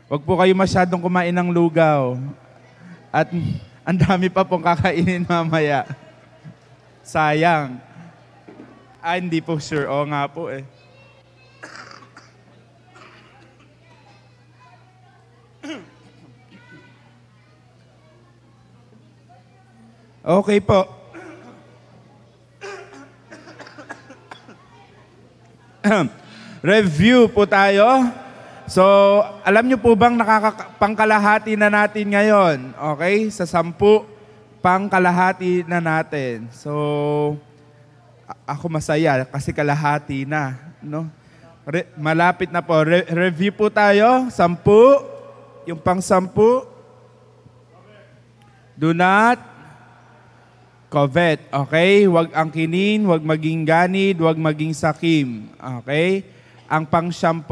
Huwag po kayo masyadong kumain ng lugaw. At ang dami pa pong kakainin mamaya. Sayang. Hindi po sure. Oo nga po eh. Okay po. Review po tayo. So, alam nyo po bang pangkalahati na natin ngayon? Okay? Sa 10, pangkalahati na natin. So, ako masaya kasi kalahati na. No? Malapit na po. Review po tayo. 10. Yung pang 10. Do not covet. Okay? Huwag angkinin, huwag maging ganid, huwag maging sakim. Okay? Ang pang 10,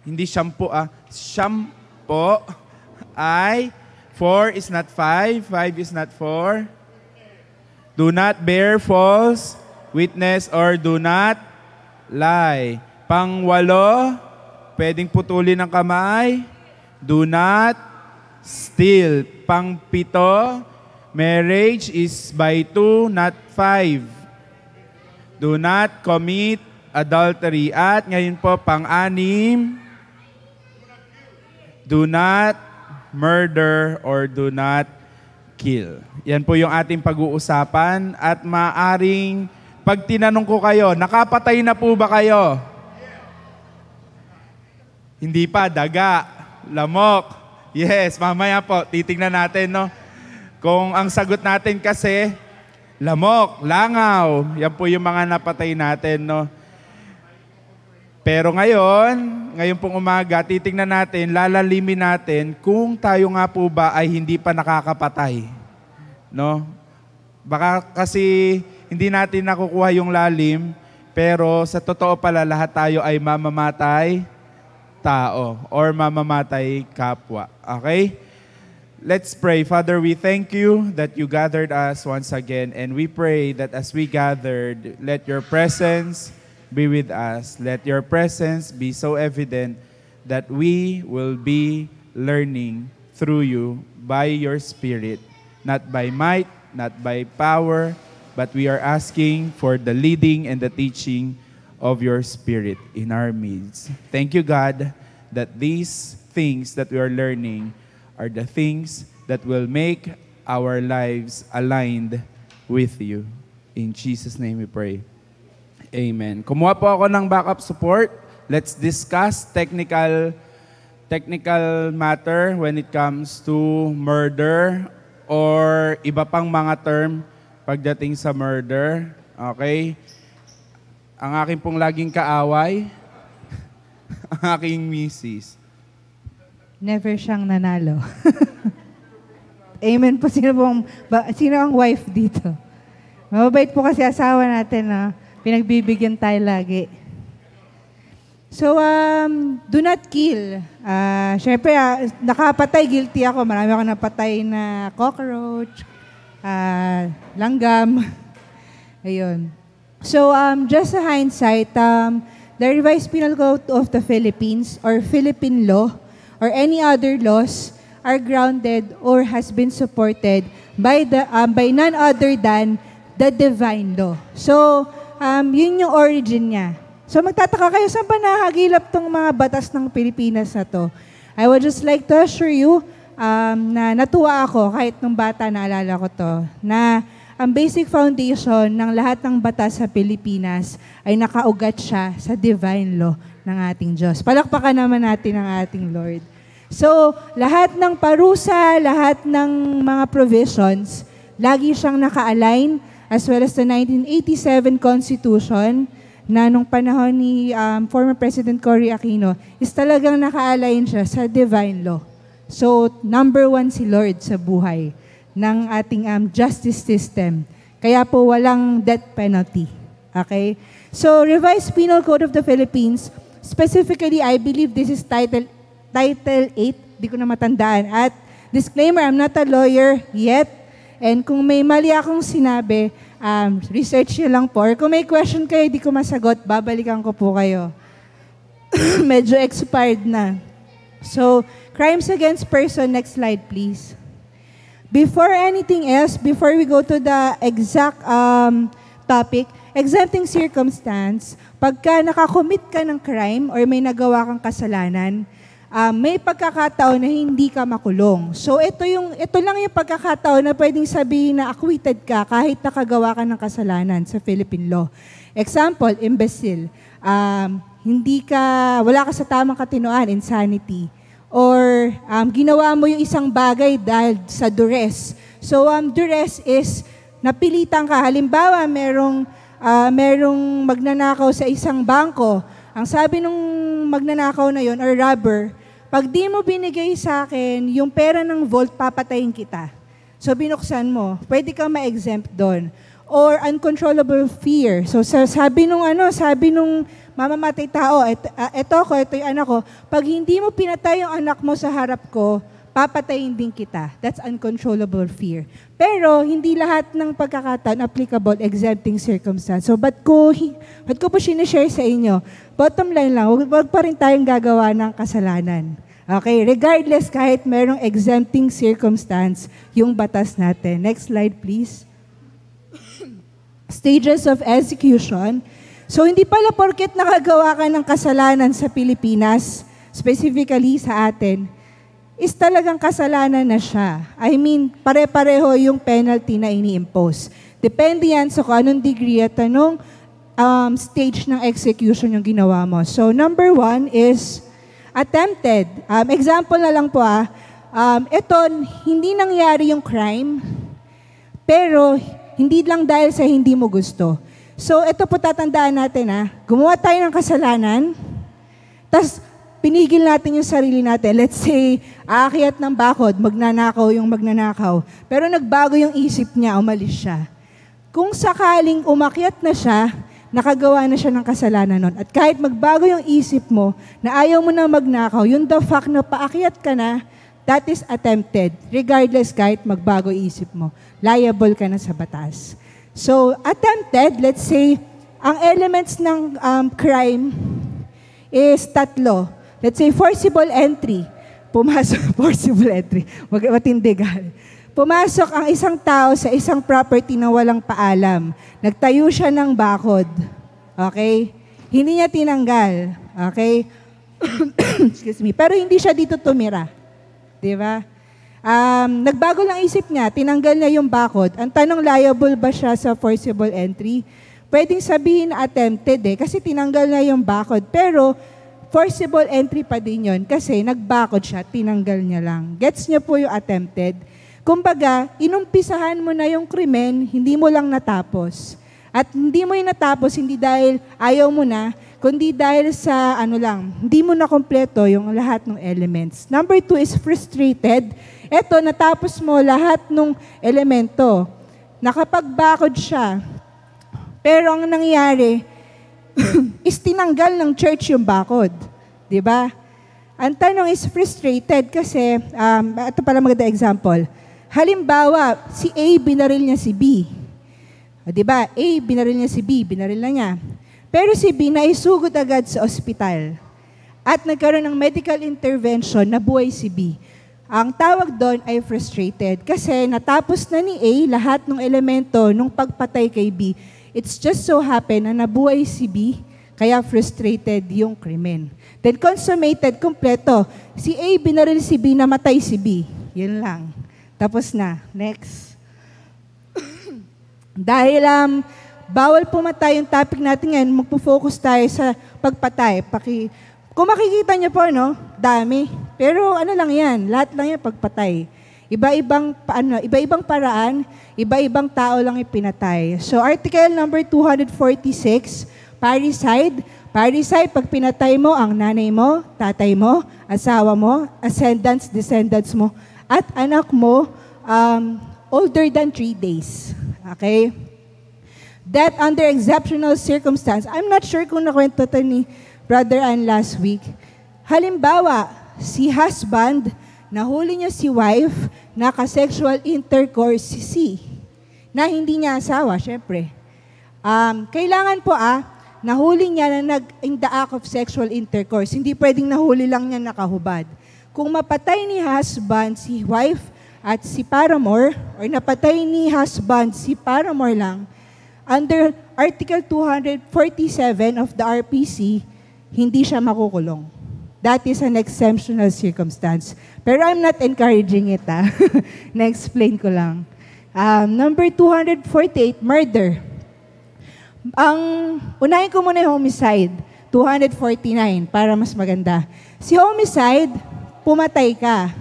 hindi shampoo shampoo ay 4 is not 5, 5 is not 4. Do not bear false witness or do not lie. Pang 8, pwedeng putulin ng kamay. Do not steal. Pang 7, marriage is by 2, not 5. Do not commit adultery. At ngayon po, pang 6, do not murder or do not kill. Yan po yung ating pag-uusapan. At maaring, pag tinanong ko kayo, nakapatay na po ba kayo? Hindi pa, daga, lamok. Yes, mamaya po, titignan natin, no? Kung ang sagot natin kasi, lamok, langaw, yan po yung mga napatay natin, no? Pero ngayon pong umaga, titingnan natin, lalalimin natin kung tayo nga po ba ay hindi pa nakakapatay. No? Baka kasi hindi natin nakukuha yung lalim, pero sa totoo pala lahat tayo ay mamamatay tao or mamamatay kapwa. Okay? Let's pray. Father, we thank you that you gathered us once again, and we pray that as we gathered, let your presence be with us. Let your presence be so evident that we will be learning through you by your Spirit, not by might, not by power, but we are asking for the leading and the teaching of your Spirit in our midst. Thank you, God, that these things that we are learning are the things that will make our lives aligned with you. In Jesus' name we pray. Amen. Kumuha po ako ng backup support. Let's discuss technical matter when it comes to murder or iba pang mga term pagdating sa murder. Okay? Ang aking pong laging kaaway, ang aking misis. Never siyang nanalo. Amen po. Sino ang wife dito? Mababait po kasi asawa natin, na pinagbibigyan tayo lagi. So, do not kill. Siyempre, nakapatay, guilty ako. Marami ako napatay na cockroach, langgam. Ayun. So, just a hindsight, the Revised Penal Code of the Philippines or Philippine law or any other laws are grounded or has been supported by none other than the divine law. So, yun yung origin niya. So magtataka kayo, saan ba nahagilap tong mga batas ng Pilipinas na to? I would just like to assure you na natuwa ako kahit nung bata naalala ko to, na ang basic foundation ng lahat ng batas sa Pilipinas ay nakaugat siya sa divine law ng ating Diyos. Palakpakan naman natin ang ating Lord. So lahat ng parusa, lahat ng mga provisions, lagi siyang naka-align as well as the 1987 Constitution na nung panahon ni former President Cory Aquino is talagang naka-align siya sa divine law. So, number 1 si Lord sa buhay ng ating justice system. Kaya po walang death penalty. Okay? So, Revised Penal Code of the Philippines, specifically, I believe this is Title 8, di ko na matandaan. At disclaimer, I'm not a lawyer yet. And kung may mali akong sinabi, research nyo lang po. Or kung may question kayo, di ko masagot, babalikan ko po kayo. Medyo expired na. So, crimes against person, next slide please. Before anything else, before we go to the exact topic, exempting circumstance, pagka nakakommit ka ng crime or may nagawa kang kasalanan, may pagkakataon na hindi ka makulong. So ito lang yung pagkakataon na pwedeng sabihin na acquitted ka kahit nakagawa ka ng kasalanan sa Philippine law. Example, imbecile. Wala ka sa tamang katinoan, insanity. Or ginawa mo yung isang bagay dahil sa duress. So duress is napilitan ka. Halimbawa, merong magnanakaw sa isang bangko. Ang sabi nung magnanakaw na yon or robber, pag di mo binigay sa akin yung pera ng vault, papatayin kita. So binuksan mo, pwede kang ma-exempt doon. Or uncontrollable fear. So sabi nung mamamatay tao, ito yung anak ko, pag hindi mo pinatay yung anak mo sa harap ko, papatayin din kita. That's uncontrollable fear. Pero hindi lahat ng pagkakataon applicable exempting circumstance. So ba't ko po sinishare sa inyo? Bottom line lang, wag pa rin tayong gagawa ng kasalanan. Okay, regardless kahit merong exempting circumstance yung batas natin. Next slide please. Stages of execution. So, hindi pala porket nakagawa ka ng kasalanan sa Pilipinas, specifically sa atin, is talagang kasalanan na siya. I mean, pare-pareho yung penalty na ini-impose. Depende yan sa kung anong degree at anong stage ng execution yung ginawa mo. So, number 1 is attempted. Example na lang po ito, hindi nangyari yung crime, pero hindi lang dahil sa hindi mo gusto. So, ito po tatandaan natin gumawa tayo ng kasalanan, tas pinigil natin yung sarili natin. Let's say, aakyat ng bakod, magnanakaw yung magnanakaw. Pero nagbago yung isip niya, umalis siya. Kung sakaling umakyat na siya, nakagawa na siya ng kasalanan nun. At kahit magbago yung isip mo, na ayaw mo na magnakaw, yung the fact na paakyat ka na, that is attempted. Regardless kahit magbago isip mo, liable ka na sa batas. So, attempted, let's say, ang elements ng crime is 3. Let's say, forcible entry. Forcible entry. Matindigan. Pumasok ang isang tao sa isang property na walang paalam. Nagtayo siya ng bakod. Okay? Hindi niya tinanggal. Okay? Excuse me. Pero hindi siya dito tumira. Diba? Nagbago lang isip niya, tinanggal niya yung bakod. Ang tanong, liable ba siya sa forcible entry? Pwedeng sabihin na attempted kasi tinanggal niya yung bakod. Pero forcible entry pa din yun kasi nagbakod siya, tinanggal niya lang. Gets niyo po yung attempted? Kumbaga, inumpisahan mo na yung krimen, hindi mo lang natapos. At hindi mo yung natapos, hindi dahil ayaw mo na, kundi dahil sa hindi mo na kompleto yung lahat ng elements. Number 2 is frustrated. Eto, natapos mo lahat ng elemento. Nakapagbakod siya. Pero ang nangyari is tinanggal ng church yung bakod. Diba? Ang tanong is frustrated kasi, ito pala maganda example. Halimbawa, si A, binaril niya si B. Diba? A, binaril niya si B, binaril na niya. Pero si B, naisugod agad sa ospital. At nagkaroon ng medical intervention, nabuhay si B. Ang tawag doon ay frustrated kasi natapos na ni A lahat ng elemento nung pagpatay kay B. It's just so happen na nabuhay si B, kaya frustrated yung krimen. Then consummated, kompleto. Si A binaril si B, namatay si B. Yun lang. Tapos na. Next. Dahil bawal pumatay yung topic natin ngayon, magpo-focus tayo sa pagpatay. Kung makikita niyo po, dami. Pero lang yan, lahat lang yan pagpatay. Iba-ibang paraan, iba-ibang tao lang ipinatay. So, article number 246, parricide. Parricide, pag pinatay mo ang nanay mo, tatay mo, asawa mo, ascendants, descendants mo, at anak mo, older than 3 days. Okay? That under exceptional circumstance, I'm not sure kung nakwento to ni Brother Ann last week. Halimbawa, si husband, nahuli niya si wife, naka-sexual intercourse si C, na hindi niya asawa, syempre. Kailangan po nahuli niya na in the act of sexual intercourse. Hindi pwedeng nahuli lang niya nakahubad. kung mapatay ni husband si wife at si paramour, or napatay ni husband si paramour lang, under Article 247 of the RPC, hindi siya makukulong. That is an exceptional circumstance. Pero I'm not encouraging it. Na-explain ko lang. Number 248, murder. Unahin ko muna yung homicide, 249, para mas maganda. Si homicide, pumatay ka.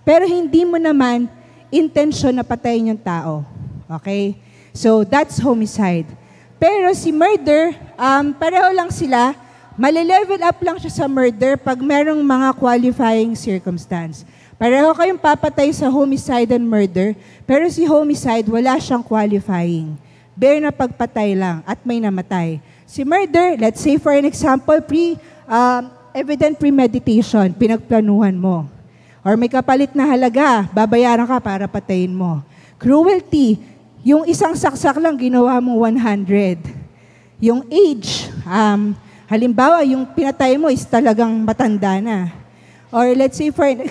Pero hindi mo naman intention na patayin yung tao. Okay? So, that's homicide. Pero si murder, pareho lang sila. Mali-level up lang siya sa murder pag merong mga qualifying circumstance. Pareho kayong papatay sa homicide and murder, pero si homicide, wala siyang qualifying. Bare na pagpatay lang at may namatay. Si murder, let's say for an example, evident premeditation, pinagplanuhan mo. Or may kapalit na halaga, babayaran ka para patayin mo. Cruelty, yung isang saksak lang ginawa mo 100. Yung age, halimbawa yung pinatay mo is talagang matanda na. Or let's say for an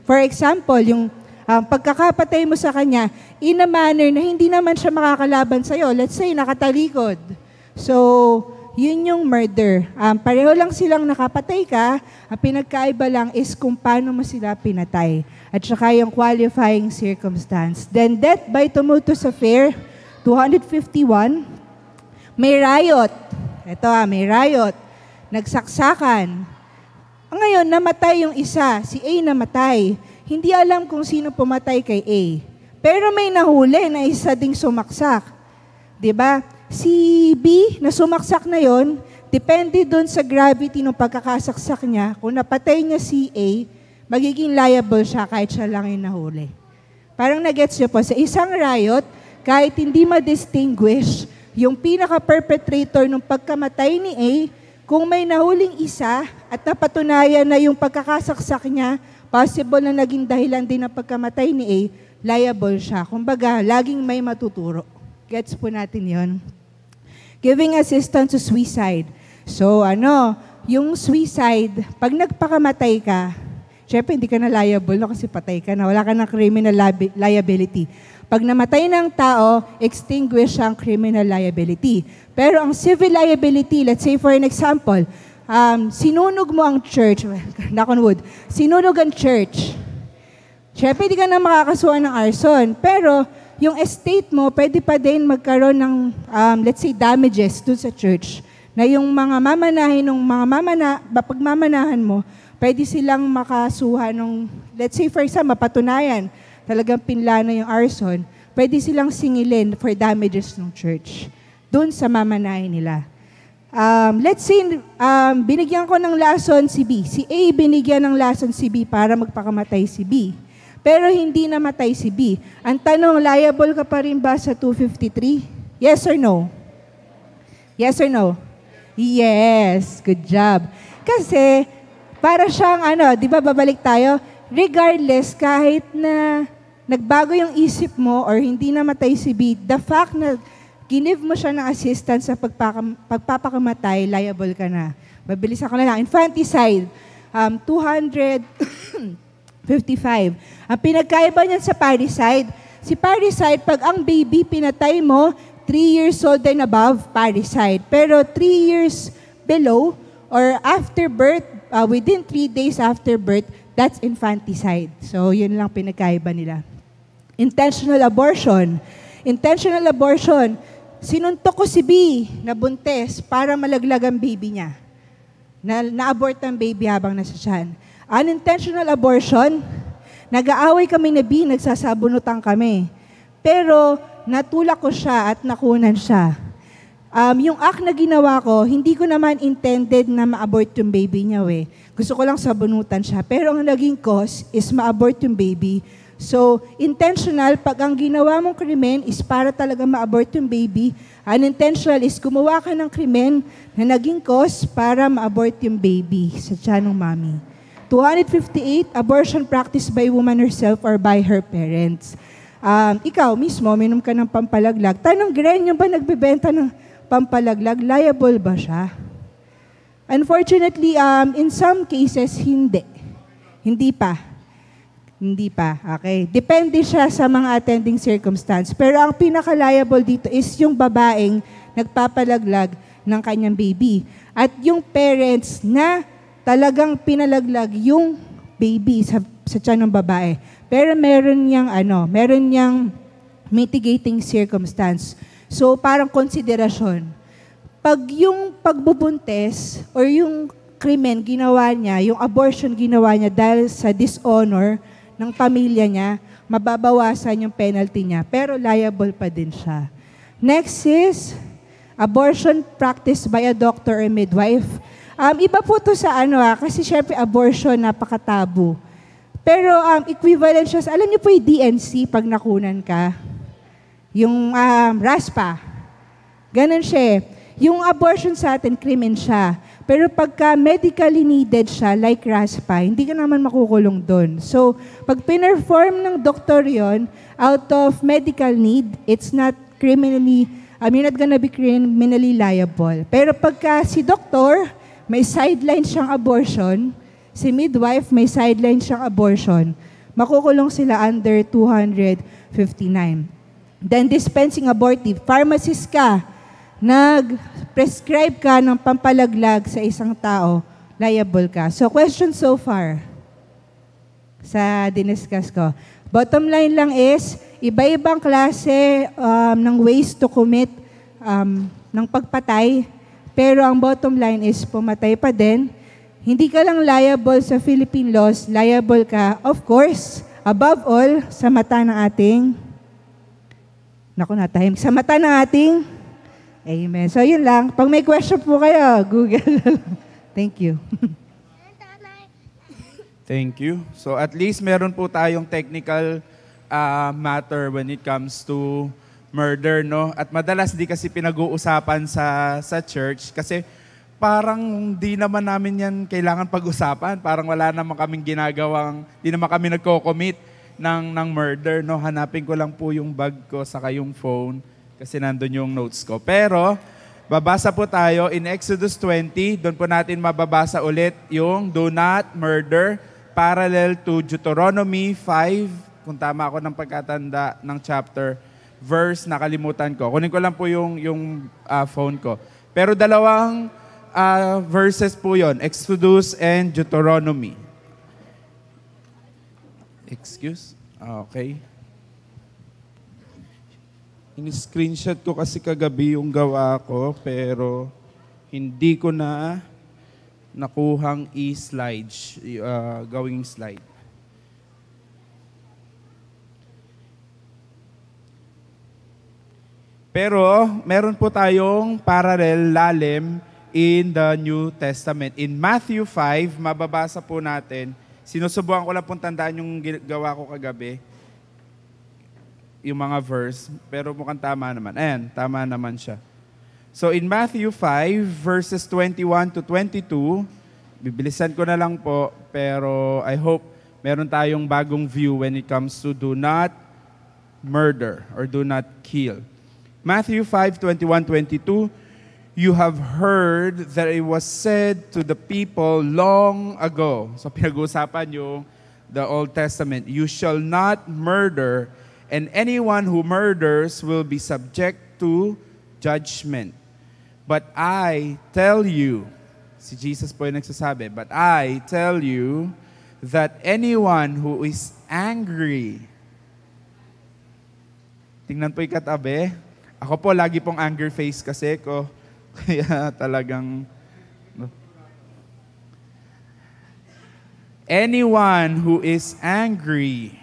for example, yung pagkakapatay mo sa kanya in a manner na hindi naman siya makakalaban sa'yo. Let's say nakatalikod. So, yun yung murder. Pareho lang silang nakapatay ka, ang pinagkaiba lang is kung paano mo sila pinatay. At saka yung qualifying circumstance. Then death by tumultuous affair, 251. May riot. Ito may riot. Nagsaksakan. Ngayon, namatay yung isa. Si A namatay. Hindi alam kung sino pumatay kay A. Pero may nahuli na isa ding sumaksak. 'Di ba? Si B na sumaksak na yon, depende doon sa gravity ng pagkakasaksak niya. Kung napatay niya si A, magiging liable siya kahit siya lang yung nahuli. Parang nagets niyo po, sa isang riot, kahit hindi ma-distinguish yung pinaka-perpetrator ng pagkamatay ni A, kung may nahuling isa at napatunayan na yung pagkakasaksak niya, possible na naging dahilan din ng pagkamatay ni A, liable siya. Kumbaga, laging may matuturo. Gets po natin yon. Giving assistance to suicide. So, yung suicide, pag nagpakamatay ka, syempre hindi ka na liable, no, kasi patay ka na, wala ka ng criminal liability. Pag namatay ng tao, extinguish ang criminal liability. Pero ang civil liability, let's say for an example, sinunog mo ang church, knock on wood, sinunog ang church. Syempre, hindi ka na makakasuhan ng arson. Pero, yung estate mo, pwede pa din magkaroon ng, let's say, damages dun sa church. Na yung mga pagmamanahan mo, pwede silang makasuhan ng, let's say, for example, mapatunayan, talagang pinlano yung arson, pwede silang singilin for damages ng church. Dun sa mamanahin nila. Let's say, binigyan ko ng lason si B. Si A binigyan ng lason si B para magpakamatay si B. Pero hindi namatay si B. Ang tanong, liable ka pa rin ba sa 253? Yes or no? Yes or no? Yes. Good job. Kasi, para siyang, di ba babalik tayo? Regardless, kahit na nagbago yung isip mo or hindi namatay si B, the fact na give mo siya ng assistance sa pagpapakamatay, liable ka na. Mabilis ako na lang. Infanticide, 255. Ang pinagkaiba niyan sa parricide, si parricide, pag ang baby pinatay mo, 3 years old and above, parricide. Pero 3 years below or after birth, within 3 days after birth, that's infanticide. So, yun lang pinagkaiba nila. Intentional abortion. Intentional abortion, sinuntok ko si B na buntis para malaglag ang baby niya. Na-abort ang baby habang nasa tiyan. Unintentional abortion, nag-aaway kami na B, nagsasabunutan kami. Pero natulak ko siya at nakunan siya. Yung act na ginawa ko, hindi ko naman intended na ma-abort yung baby niya. Gusto ko lang sabunutan siya. Pero ang naging cause is ma-abort yung baby. So, intentional, pag ang ginawa mong krimen is para talaga ma-abort yung baby. Unintentional is gumawa ka ng krimen na naging cause para ma-abort yung baby sa tiyan ng mami. 258, abortion practiced by woman herself or by her parents. Ikaw mismo, minom ka ng pampalaglag. Tanong, Gren, yung ba nagbebenta ng pampalaglag, liable ba siya? Unfortunately, in some cases, hindi. Hindi pa. Hindi pa. Okay. Depende siya sa mga attending circumstance. Pero ang pinaka-liable dito is yung babaeng nagpapalaglag ng kanyang baby. At yung parents na talagang pinalaglag yung baby sa tiyan ng babae. Pero meron niyang mitigating circumstance. So, parang konsiderasyon. Pag yung pagbubuntis or yung krimen ginawa niya, yung abortion ginawa niya dahil sa dishonor ng pamilya niya, mababawasan yung penalty niya. Pero liable pa din siya. Next is abortion practiced by a doctor or midwife. Iba po to sa kasi syempre abortion, napaka-tabu. Pero equivalent siya alam niyo po yung DNC pag nakunan ka? Yung RASPA. Ganon siya. Yung abortion sa atin, krimen siya. Pero pagka medically needed siya, like RASPA, hindi ka naman makukulong doon. So, pag pinerform ng doktor yon out of medical need, it's not criminally, you're not gonna be criminally liable. Pero pagka si doktor, may sideline siyang abortion, si midwife, may sideline siyang abortion, makukulong sila under 259. Then dispensing abortive, pharmacist ka, nag-prescribe ka ng pampalaglag sa isang tao, liable ka. So, question so far sa diniscuss ko. Bottom line lang is, iba-ibang klase ng ways to commit ng pagpatay, pero ang bottom line is pumatay pa din. Hindi ka lang liable sa Philippine laws, liable ka, of course, above all, sa mata ng ating, sa mata ng ating, amen. So, yun lang. Pag may question po kayo, Google. Thank you. Thank you. So, at least meron po tayong technical matter when it comes to murder, no? At madalas di kasi pinag-uusapan sa church kasi parang di naman namin yan kailangan pag-usapan. Parang wala naman kaming ginagawang, di naman kami nagko-commit ng murder, no? Hanapin ko lang po yung bag ko saka yung phone kasi nandun yung notes ko. Pero, babasa po tayo in Exodus 20. Doon po natin mababasa ulit yung do not murder, parallel to Deuteronomy 5. Kung tama ako ng pagkatanda ng chapter, verse, nakalimutan ko. Kunin ko lang po yung phone ko. Pero dalawang verses po yon, Exodus and Deuteronomy. Excuse? Okay. In-screenshot ko kasi kagabi yung gawa ko, pero hindi ko na nakuhang i-slide, gawing slide. Pero meron po tayong parallel lalim in the New Testament. In Matthew 5, mababasa po natin, sinusubukan ko lang pong tandaan yung gawa ko kagabi, yung mga verse, pero mukhang tama naman. Ayan, tama naman siya. So in Matthew 5, verses 21 to 22, bibilisan ko na lang po, pero I hope meron tayong bagong view when it comes to do not murder or do not kill. Matthew 5, 21, 22, you have heard that it was said to the people long ago. So pinag-uusapan yung the Old Testament, you shall not murder, and anyone who murders will be subject to judgment. But I tell you, si Jesus po yung nagsasabi, but I tell you that anyone who is angry, tingnan po yung katabi, ako po lagi pong anger face kasi ko, kaya talagang, anyone who is angry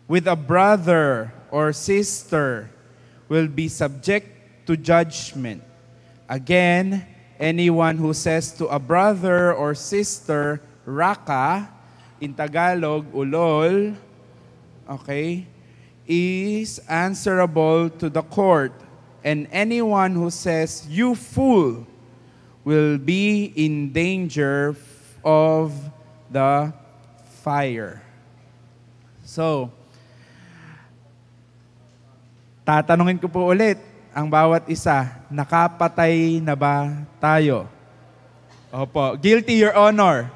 with a brother or sister will be subject to judgment. Again, anyone who says to a brother or sister, raka, in Tagalog, ulol, okay, is answerable to the court. And anyone who says, you fool, will be in danger of the fire. So, tatanungin ko po ulit, ang bawat isa, nakapatay na ba tayo? Opo. Guilty, Your Honor.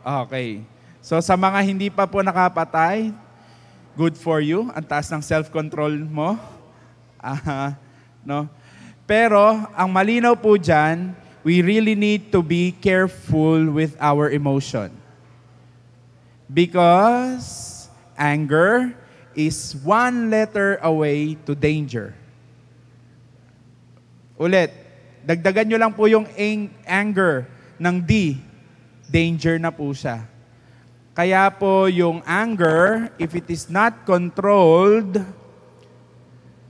Okay. So sa mga hindi pa po nakapatay, good for you. Ang taas ng self-control mo. No? Pero ang malinaw po dyan, we really need to be careful with our emotion. Because anger is one letter away to danger. Ulit, dagdagan nyo lang po yung anger ng D. Danger na po siya. Kaya po yung anger, if it is not controlled,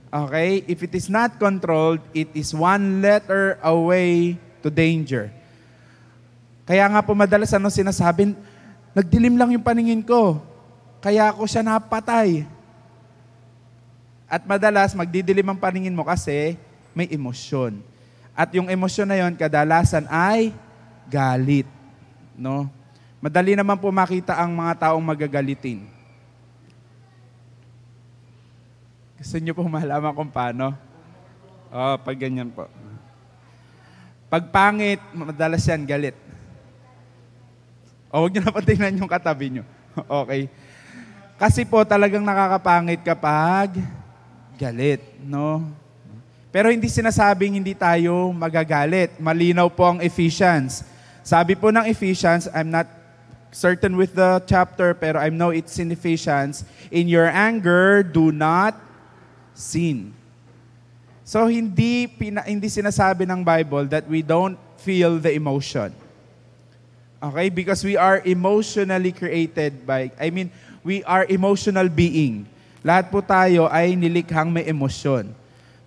okay, if it is not controlled, it is one letter away to danger. Kaya nga po madalas sinasabi, nagdilim lang yung paningin ko, kaya ako siya napatay. At madalas, magdidilim ang paningin mo kasi may emosyon. At yung emosyon na yon kadalasan ay galit. No? Madali naman po makita ang mga taong magagalitin. Gusto niyo po malaman kung paano? Pag ganyan po. Pag pangit, madalas yan, galit. Huwag niyo na patingnan yung katabi niyo. Okay. Kasi po talagang nakakapangit kapag galit, no? Pero hindi sinasabing hindi tayo magagalit. Malinaw po ang Ephesians. Sabi po ng Ephesians, I'm not certain with the chapter, pero I know it's in Ephesians, in your anger, do not sin. So hindi sinasabi ng Bible that we don't feel the emotion. Okay? Because we are emotionally created we are emotional being. Lahat po tayo ay nilikhang may emosyon.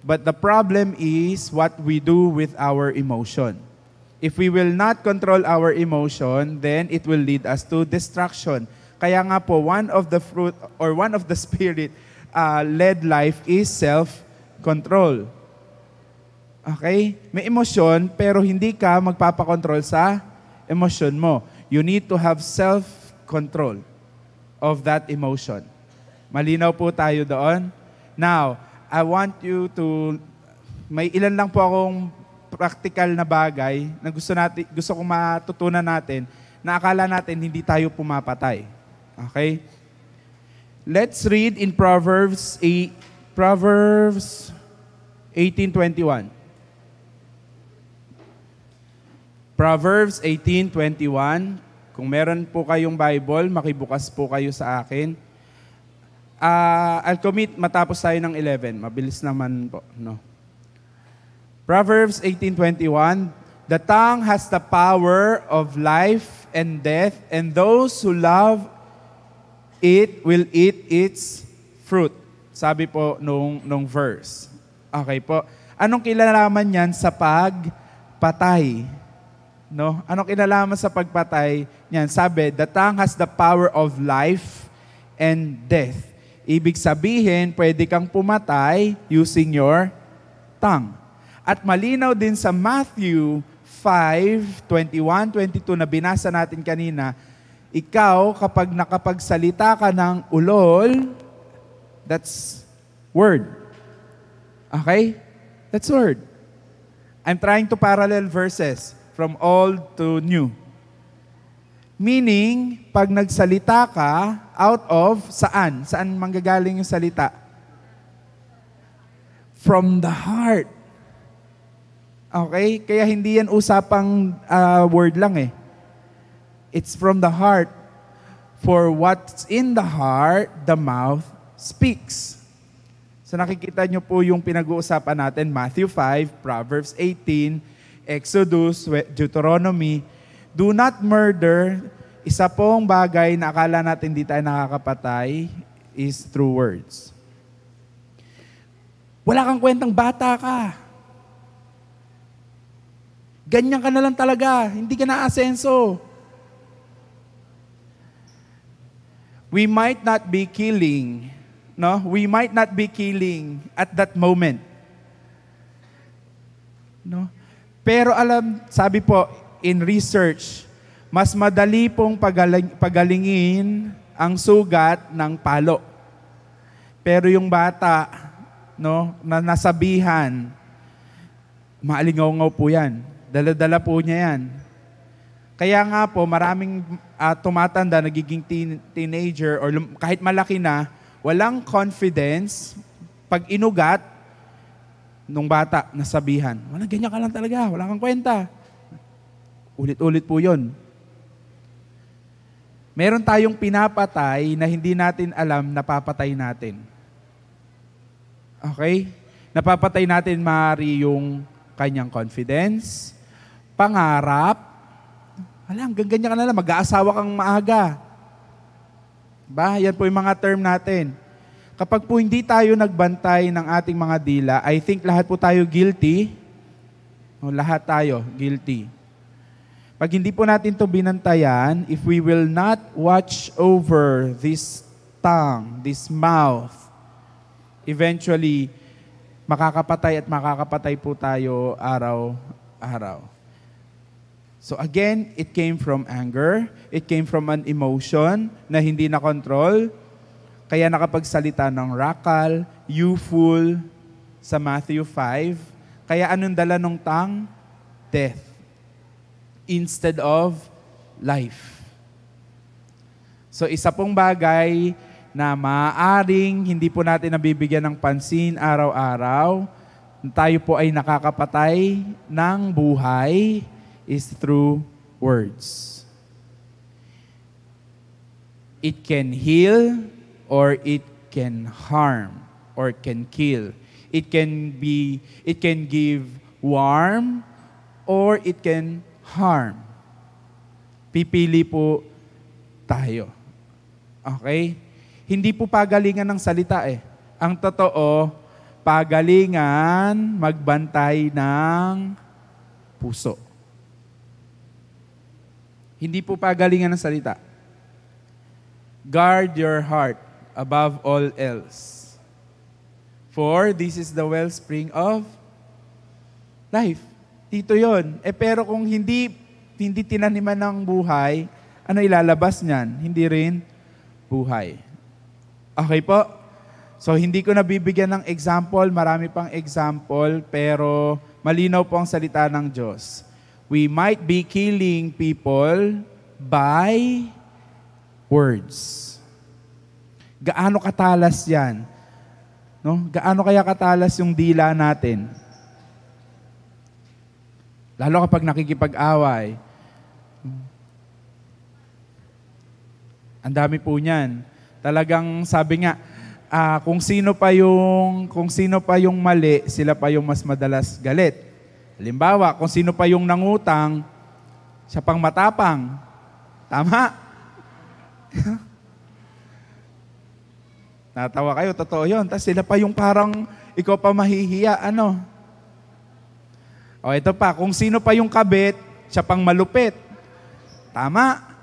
But the problem is what we do with our emotion. If we will not control our emotion, then it will lead us to destruction. Kaya nga po, one of the fruit or one of the spirit-led life is self-control. Okay? May emosyon, pero hindi ka magpapakontrol sa emosyon mo. You need to have self-control of that emotion. Malinaw po tayo doon. Now, I want you to, may ilan lang po akong practical na bagay na gusto kong matutunan natin na akala natin hindi tayo pumapatay. Okay? Let's read in Proverbs 18:21. Proverbs 18:21. Kung meron po kayong Bible, makibukas po kayo sa akin. I'll commit matapos tayo ng 11. Mabilis naman po. No? Proverbs 18:21, the tongue has the power of life and death, and those who love it will eat its fruit. Sabi po nung verse. Okay po. Anong kinalaman niyan sa pagpatay? No? Anong kinalaman sa pagpatay niyan? Sabi, the tongue has the power of life and death. Ibig sabihin, pwede kang pumatay using your tongue. At malinaw din sa Matthew 5:21-22 na binasa natin kanina, ikaw kapag nakapagsalita ka ng ulol, that's word. Okay? That's word. I'm trying to parallel verses from old to new. Meaning, pag nagsalita ka, out of saan? Saan manggagaling yung salita? From the heart. Okay? Kaya hindi yan usapang word lang eh. It's from the heart. For what's in the heart, the mouth speaks. So nakikita nyo po yung pinag-uusapan natin, Matthew 5, Proverbs 18, Exodus, Deuteronomy. Do not murder. Isa pong bagay na akala natin di tayo nakakapatay is through words. Wala kang kwentang bata ka. Ganyan ka na lang talaga. Hindi ka na-asenso. We might not be killing, no? We might not be killing at that moment. No? Pero sabi po, in research, mas madali pong pagalingin ang sugat ng palo. Pero yung bata, no, na nasabihan, maalingaw-ngaw po yan. Dala-dala po niya yan. Kaya nga po, maraming tumatanda, nagiging teenager, or kahit malaki na, walang confidence pag inugat nung bata, nasabihan, wala, ganyan ka lang talaga, wala kang kwenta. Ulit-ulit po yun. Meron tayong pinapatay na hindi natin alam, napapatay natin. Okay? Napapatay natin maaari yung kanyang confidence, pangarap. Wala, hanggang ganyan ka na lang, mag-aasawa kang maaga. Ba? Yan po yung mga term natin. Kapag po hindi tayo nagbantay ng ating mga dila, I think lahat po tayo guilty. O, lahat tayo guilty. Pag hindi po natin ito binantayan, if we will not watch over this tongue, this mouth, eventually, makakapatay at makakapatay po tayo araw-araw. So again, it came from anger. It came from an emotion na hindi na control. Kaya nakapagsalita ng rakal, you fool, sa Matthew 5. Kaya anong dala ng tongue? Death. Instead of life. So isa pong bagay na maaaring hindi po natin nabibigyan ng pansin araw-araw, tayo po ay nakakapatay ng buhay, is through words. It can heal or it can harm or can kill. It can give warmth or it can harm. Pipili po tayo. Okay? Hindi po pagalingan ng salita eh. Ang totoo, pagalingan magbantay ng puso. Hindi po pagalingan ng salita. Guard your heart above all else. For this is the wellspring of life. Dito yon. Pero kung hindi tinaniman ng buhay, ano ilalabas niyan? Hindi rin buhay. Okay po? So hindi ko nabibigyan ng example, marami pang example, pero malinaw po ang salita ng Diyos. We might be killing people by words. Gaano katalas yan? No? Gaano kaya katalas yung dila natin? Lalo kapag nakikipag-away. Ang dami po niyan. Talagang sabi nga, kung sino pa yung mali, sila pa yung mas madalas galit. Halimbawa, kung sino pa yung nangutang, siya pang matapang. Tama? Natawa kayo, totoo yun. Tapos sila pa yung parang ikaw pa mahihiya. Ano? O ito pa, kung sino pa yung kabit, siya pang malupit. Tama?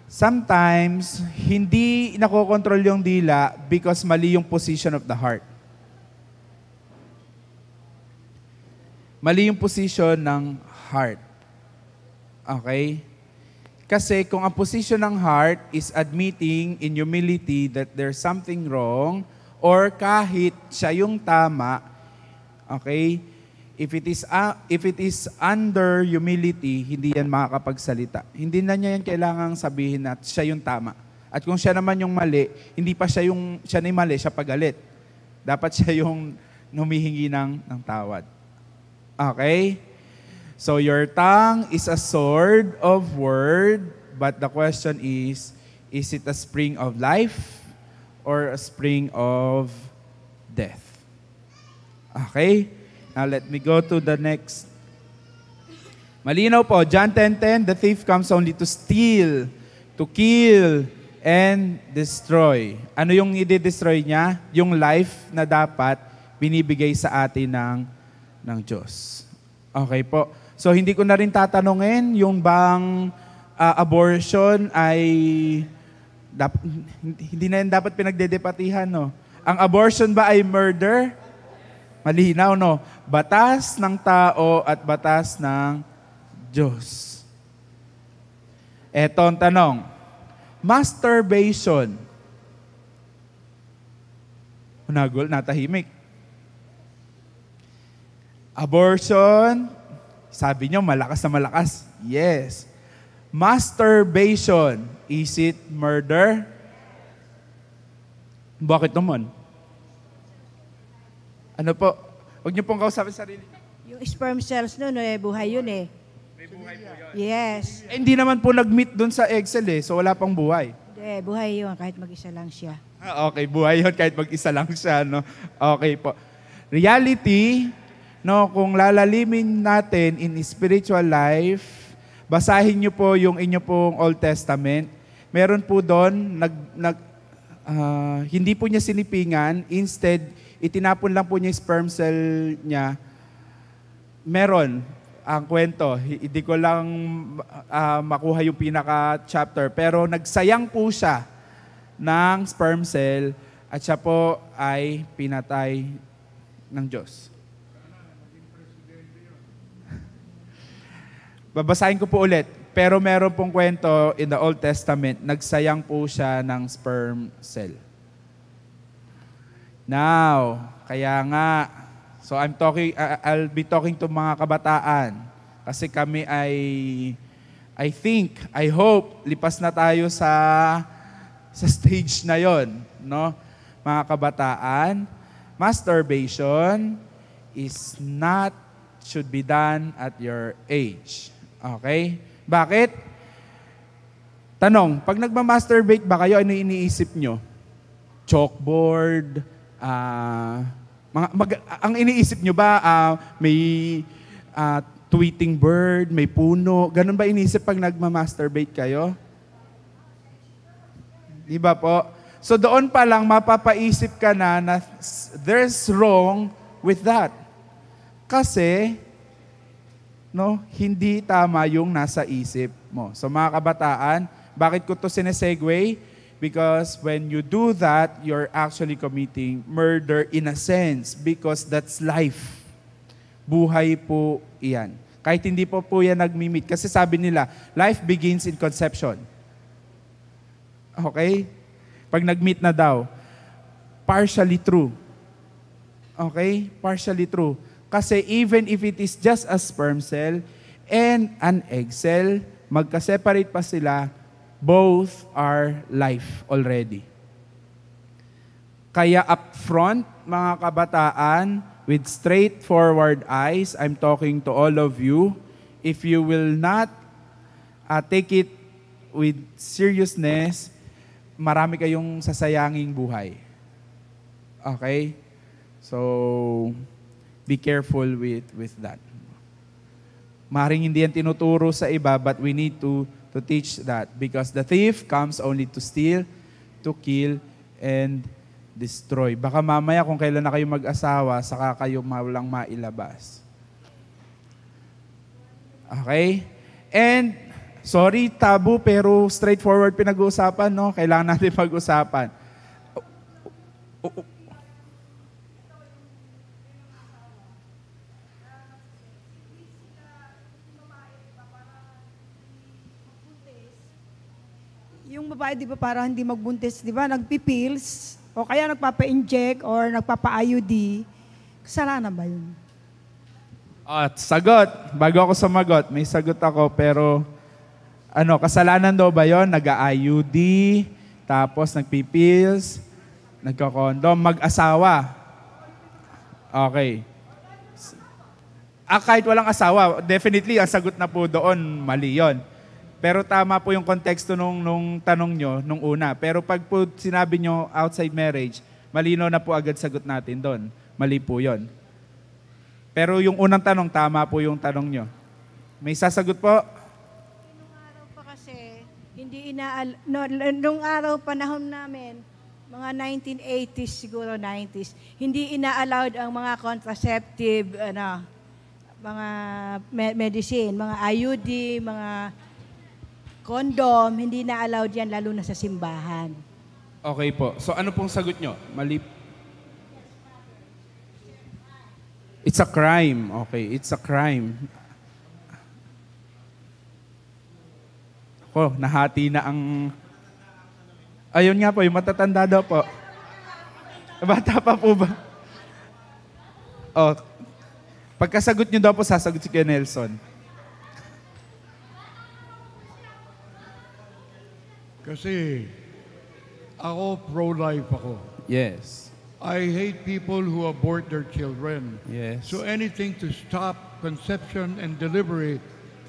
Sometimes, hindi nakokontrol yung dila because mali yung position of the heart. Mali yung position ng heart. Okay? Kasi kung ang position ng heart is admitting in humility that there's something wrong, or kahit siya yung tama, okay, if it is under humility, hindi yan makakapagsalita. Hindi na niya yan kailangang sabihin na siya yung tama. At kung siya naman yung mali, hindi pa siya na yung mali, siya pagalit. Dapat siya yung humihingi ng tawad. Okay? So your tongue is a sword of word, but the question is it a spring of life or a spring of death? Okay? Now let me go to the next. Malinaw po, John 10:10, the thief comes only to steal, to kill, and destroy. Ano yung i-destroy niya? Yung life na dapat binibigay sa atin ng Diyos. Okay po. So hindi ko na rin tatanungin yung bang abortion ay hindi na yan dapat pinagdedebatihan, no? Ang abortion ba ay murder? Malinaw, no? Batas ng tao at batas ng Diyos. Eto ang tanong. Masturbation. Unagol, natahimik. Abortion, sabi nyo, malakas na malakas. Yes. Masturbation, is it murder? Bakit naman? Ano po? Huwag niyo pong kausapin sarili. Yung sperm cells nun, buhay yun eh. May buhay po yun. Yes. Hindi naman po nag-meet dun sa egg cell so wala pang buhay. Buhay yun kahit mag-isa lang siya. Okay, buhay yun kahit mag-isa lang siya, no? Okay po. Reality, no, kung lalalimin natin in spiritual life, basahin niyo po yung inyo pong Old Testament. Meron po doon, hindi po niya sinipingan, instead, itinapon lang po niya yung sperm cell niya. Meron ang kwento. Hindi ko lang makuha yung pinaka-chapter, pero nagsayang po siya ng sperm cell at siya po ay pinatay ng Diyos. Babasahin ko po ulit. Pero meron pong kwento in the Old Testament, nagsayang po siya ng sperm cell. Now, kaya nga, so I'll be talking to mga kabataan. Kasi kami I hope, lipas na tayo sa stage na yon, no? Mga kabataan, masturbation should be done at your age. Okay? Bakit? Tanong, pag nagmamasturbate ba kayo, ano iniisip nyo? Chalkboard, ang iniisip nyo ba, may tweeting bird, may puno, ganun ba iniisip pag nagmamasturbate kayo? Di ba po? So doon pa lang mapapaisip ka na there's wrong with that. Kasi, no, hindi tama yung nasa isip mo. So mga kabataan, bakit ko to sinesegue? Because when you do that, you're actually committing murder in a sense because that's life. Buhay po iyan. Kahit hindi po yan nagmimit. Kasi sabi nila, life begins in conception. Okay? Pag nag-meet na daw, partially true. Okay? Partially true. Kasi even if it is just a sperm cell and an egg cell, magka-separate pa sila, both are life already. Kaya upfront, mga kabataan, with straightforward eyes, I'm talking to all of you, if you will not take it with seriousness, marami kayong sasayanging buhay. Okay? So, be careful with that. Maring hindi yan tinuturo sa iba, but we need to teach that. Because the thief comes only to steal, to kill, and destroy. Baka mamaya kung kailan na kayo mag-asawa, saka kayo walang mailabas. Okay? And, sorry, tabu, pero straightforward pinag-uusapan, no? Kailangan natin pag-usapan. Yung babae, di ba, para hindi magbuntis, di ba, nagpipills, o kaya nagpapa-inject, or nagpapa-IUD, kasalanan ba yun? At sagot, bago ako sumagot, may sagot ako, pero kasalanan daw ba yun? Nag-IUD, tapos nagpipills, nagkakondom, mag-asawa. Okay. Kahit walang asawa, definitely, ang sagot na po doon, mali yun. Pero tama po yung konteksto nung tanong nyo, nung una. Pero pag po sinabi nyo outside marriage, malino na po agad sagot natin doon. Mali po yon. Pero yung unang tanong, tama po yung tanong nyo. May sasagot po? Nung araw pa kasi, nung araw panahon namin, mga 1980s siguro, 90s, hindi ina-allowed ang mga contraceptive, mga medicine, mga IUD, mga condom, hindi na-allowed yan, lalo na sa simbahan. Okay po. So ano pong sagot nyo? Mali. It's a crime. Okay, it's a crime. Nahati na ang... Ayun nga po, yung matatanda daw po. Bata pa po ba? Pagkasagot nyo daw po, sasagot si Kuya Nelson. Kasi ako pro-life ako. Yes. I hate people who abort their children. Yes. So anything to stop conception and delivery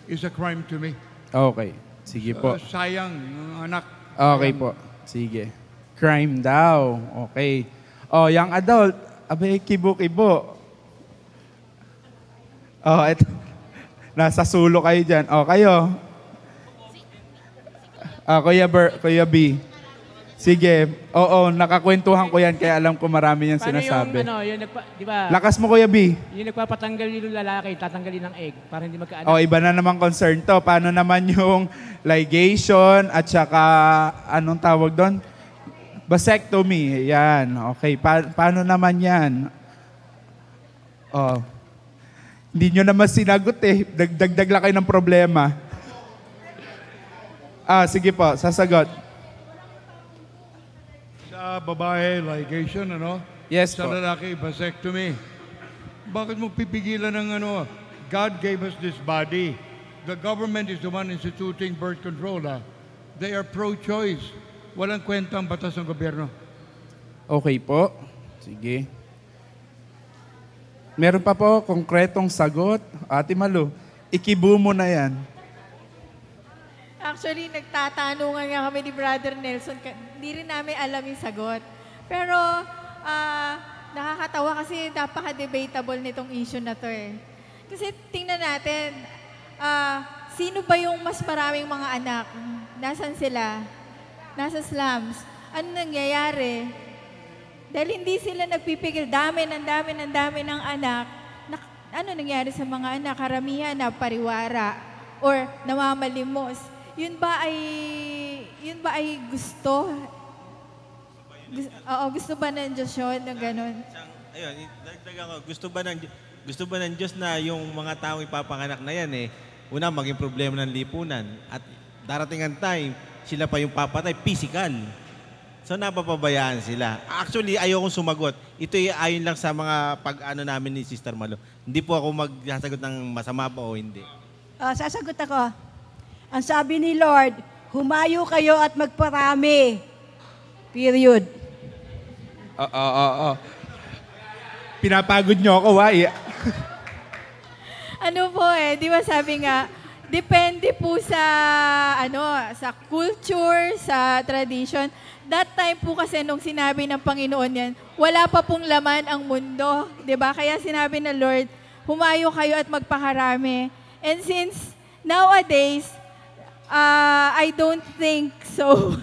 is a crime to me. Okay. Sige po. Sayang yung anak. Okay po. Sige. Crime daw. Okay. Oh, young adult. Abay, kibo-kibo. Oh, eto. Nasa sulo kayo dyan. Oh, kayo. Kuya B. Sige. Oo, nakakwentuhan ko yan kaya alam ko marami niyang sinasabi. Paano yung di ba? Lakas mo, Kuya B. Yung nagpapatanggal yung lalaki, tatanggalin ng egg para hindi magkaanak. Oh, iba na naman concern to. Paano naman yung ligation at saka, anong tawag doon? Vasectomy. Yan. Okay. Paano naman yan? Oh. Hindi nyo naman sinagot eh. Dagdag lang kayo ng problema. Sige po. Sasagot. Sa babae, ligation, ano? Yes Sa po. lalaki, vasectomy. Bakit mo pipigilan ng ano? God gave us this body. The government is the one instituting birth control. They are pro-choice. Walang kwentang batas ng gobyerno. Okay po. Sige. Meron pa po konkretong sagot. Ate Malu, ikibo mo na yan. Actually, nagtatanungan nga kami ni Brother Nelson. Hindi rin namin alam yung sagot. Pero, nakakatawa kasi napaka-debatable nitong issue na to eh. Kasi tingnan natin, sino ba yung mas maraming mga anak? Nasaan sila? Nasa slums. Ano nangyayari? Dahil hindi sila nagpipigil, dami ng anak. Ano nangyari sa mga anak? Karamihan na pariwara or namamalimos. Yun ba ay gusto? Gusto ba ng Diyos yun? Na ganun? Ayun, dagdagan ko. Gusto ba ng Diyos na yung mga taong ipapanganak na yan una, maging problema ng lipunan. At darating ang time, sila pa yung papatay, physical. So, napapabayaan sila. Actually, ayokong sumagot. Ito ayon lang sa mga pag-ano namin ni Sister Malo. Hindi po ako magsasagot ng masama pa o hindi. Sasagot ako. Ang sabi ni Lord, humayo kayo at magparami. Period. Pinapagod nyo ako, why? Ano po di ba sabi nga, depende po sa culture, sa tradition. That time po kasi nung sinabi ng Panginoon yan, wala pa pong laman ang mundo. 'Di ba? Kaya sinabi ng Lord, humayo kayo at magpakarami. And since nowadays, I don't think so.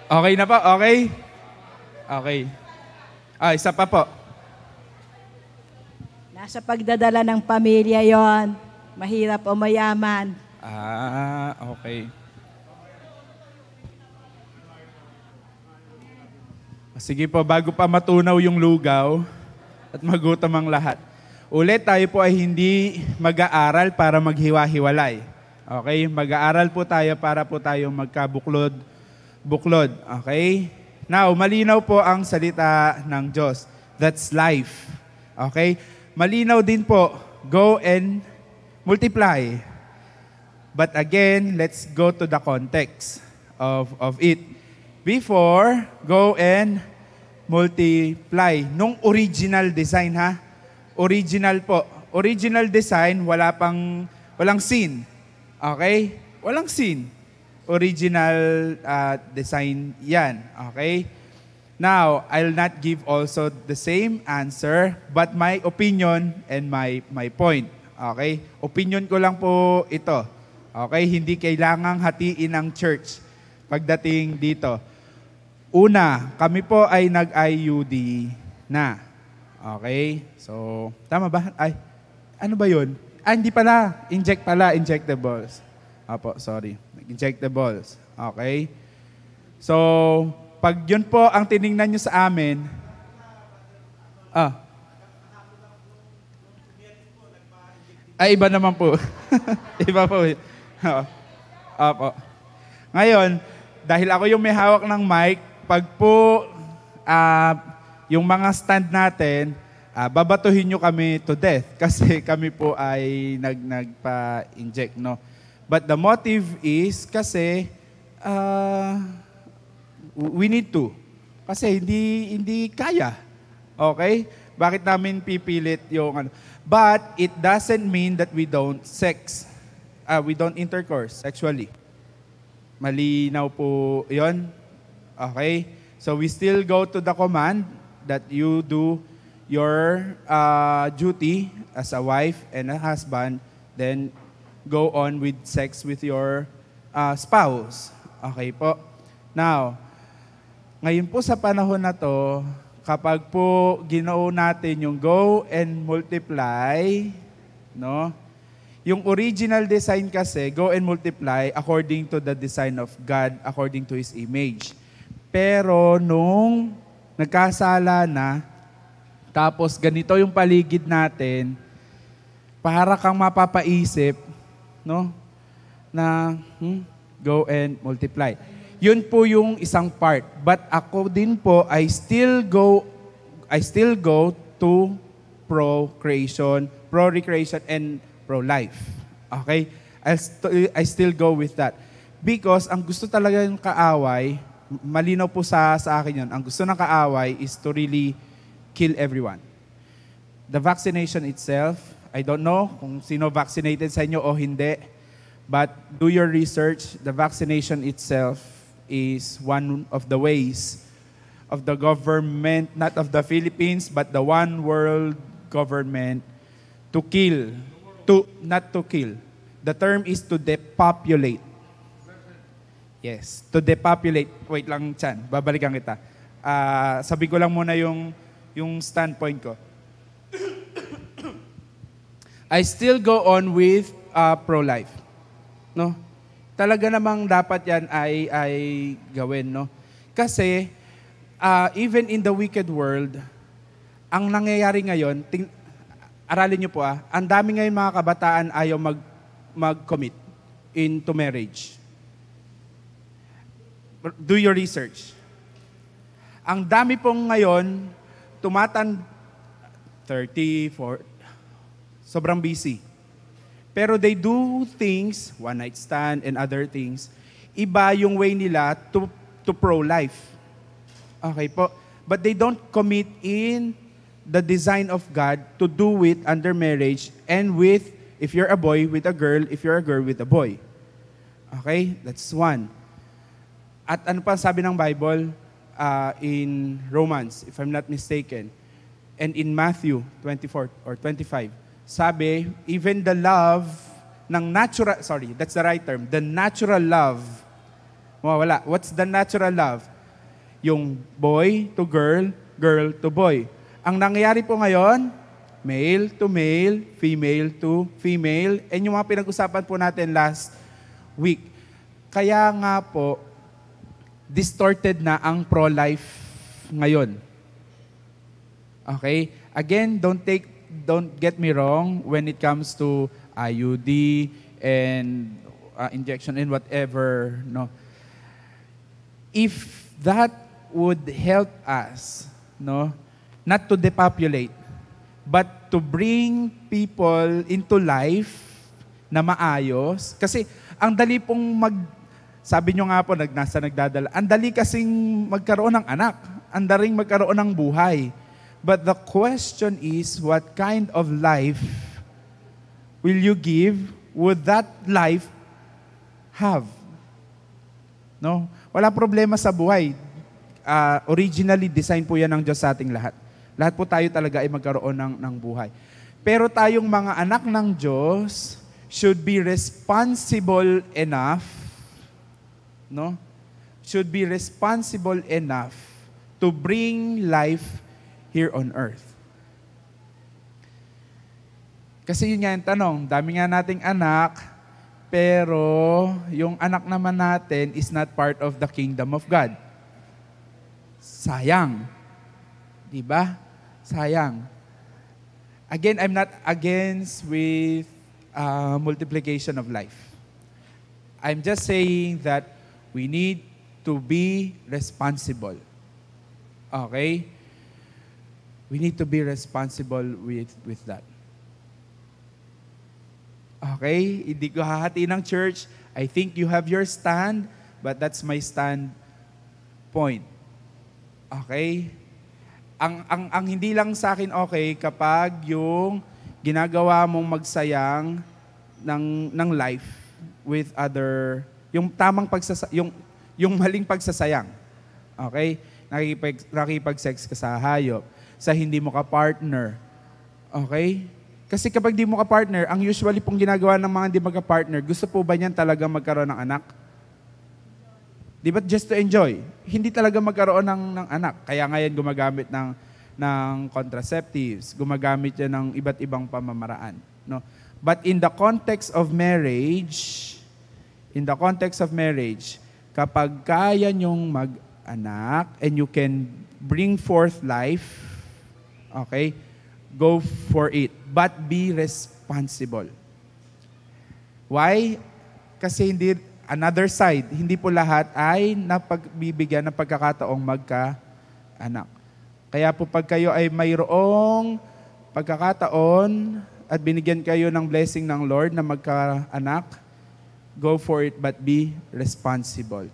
Okay na po? Okay? Okay. Isa pa po. Nasa pagdadala ng pamilya yon, mahirap o mayaman. Okay. Sige po, bago pa matunaw yung lugaw at magutom ang lahat. Ulit, tayo po ay hindi mag-aaral para maghiwa-hiwalay. Okay? Mag-aaral po tayo para po tayo magkabuklod. Okay? Now, malinaw po ang salita ng Diyos. That's life. Okay? Malinaw din po, go and multiply. But again, let's go to the context of it. Before, go and multiply. Nung original design, ha? Original po. Original design, walang sin. Okay? Walang sin. Original design yan. Okay? Now, I'll not give also the same answer, but my opinion and my point. Okay? Opinion ko lang po ito. Okay? Hindi kailangang hatiin ang church pagdating dito. Una, kami po ay nag-IUD na. Okay? So, tama ba? Ay, ano ba yun? Hindi pala. Injectables. Apo, sorry. Injectables. Okay? So, pag yun po ang tiningnan nyo sa amin, iba naman po. Iba po. Opo. Ngayon, dahil ako yung may hawak ng mic, pag po yung mga stand natin, babatuhin nyo kami to death kasi kami po ay nagpa-inject, no? But the motive is kasi we need to. Kasi hindi kaya. Okay? Bakit namin pipilit yung ano? But it doesn't mean that we don't intercourse sexually. Malinaw po 'yon. Okay? So we still go to the command that you do your duty as a wife and a husband, then go on with sex with your spouse. Okay po? Now, ngayon po sa panahon na to, kapag po ginoo natin yung go and multiply, no? Yung original design kasi, go and multiply according to the design of God, according to His image. Pero nung nagkasala na, tapos ganito yung paligid natin, para kang mapapaisip, no? Na go and multiply. Yun po yung isang part. But ako din po, I still go to procreation, and pro-life. Okay? I still go with that. Because ang gusto talaga yung kaaway, malinaw po sa akin yun, ang gusto ng kaaway is to really kill everyone. The vaccination itself, I don't know kung sino vaccinated sa inyo o hindi, but do your research. The vaccination itself is one of the ways of the government, not of the Philippines, but the one world government to kill, not to kill. The term is to depopulate. Yes, to depopulate. Wait lang, Chan, babalikan kita. Sabi ko lang muna yung standpoint ko. I still go on with pro-life. No? Talaga namang dapat yan ay gawin, no? Kasi, even in the wicked world, ang nangyayari ngayon, aralin nyo po ang dami ngayon mga kabataan ayaw mag-commit into marriage. Do your research. Ang dami pong ngayon, 30, 40, sobrang busy. Pero they do things, one night stand and other things, iba yung way nila to pro-life. Okay po? But they don't commit in the design of God to do it under marriage and with, if you're a boy, with a girl, if you're a girl, with a boy. Okay? That's one. At ano pa sabi ng Bible in Romans, if I'm not mistaken, and in Matthew 24 or 25, sabi, even the love ng natural, that's the right term, the natural love, wala. What's the natural love? Yung boy to girl, girl to boy. Ang nangyayari po ngayon, male to male, female to female, and yung mga pinag-usapan po natin last week. Kaya nga po, distorted na ang pro-life ngayon. Okay? Again, don't get me wrong when it comes to IUD and injection and whatever, no. If that would help us, no, not to depopulate, but to bring people into life na maayos, kasi ang dali pong sabi nyo nga po, nagdadala, ang dali kasing magkaroon ng anak, ang daling magkaroon ng buhay. But the question is, what kind of life will you give? Would that life have? No? Wala problema sa buhay. Originally, design po yan ng Diyos sa ating lahat. Lahat po tayo talaga ay magkaroon ng buhay. Pero tayong mga anak ng Diyos should be responsible enough, no? Should be responsible enough to bring life here on earth. Kasi yun nga yung tanong, dami nga nating anak, pero yung anak naman natin is not part of the kingdom of God. Sayang. Diba? Sayang. Again, I'm not against with multiplication of life. I'm just saying that we need to be responsible. Okay? We need to be responsible with that. Okay? Hindi ko hahati ng church. I think you have your stand, but that's my stand point. Okay? Ang hindi lang sa akin okay kapag yung ginagawa mong magsayang ng life with other, yung tamang yung maling pagsasayang. Okay? Nakikipag-sex ka sa hayop, sa hindi mo ka-partner. Okay? Kasi kapag di mo ka-partner, ang usually pong ginagawa ng mga hindi magka-partner, gusto po ba niyan talaga magkaroon ng anak? Di ba just to enjoy? Hindi talaga magkaroon ng anak. Kaya ngayon gumagamit ng contraceptives, gumagamit yan ng iba't ibang pamamaraan. No? But in the context of marriage, kapag kaya nyong mag-anak and you can bring forth life, okay, go for it. But be responsible. Why? Kasi another side, hindi po lahat ay napagbibigyan ng pagkakataong magka-anak. Kaya po pag kayo ay mayroong pagkakataon at binigyan kayo ng blessing ng Lord na magka-anak, go for it but be responsible.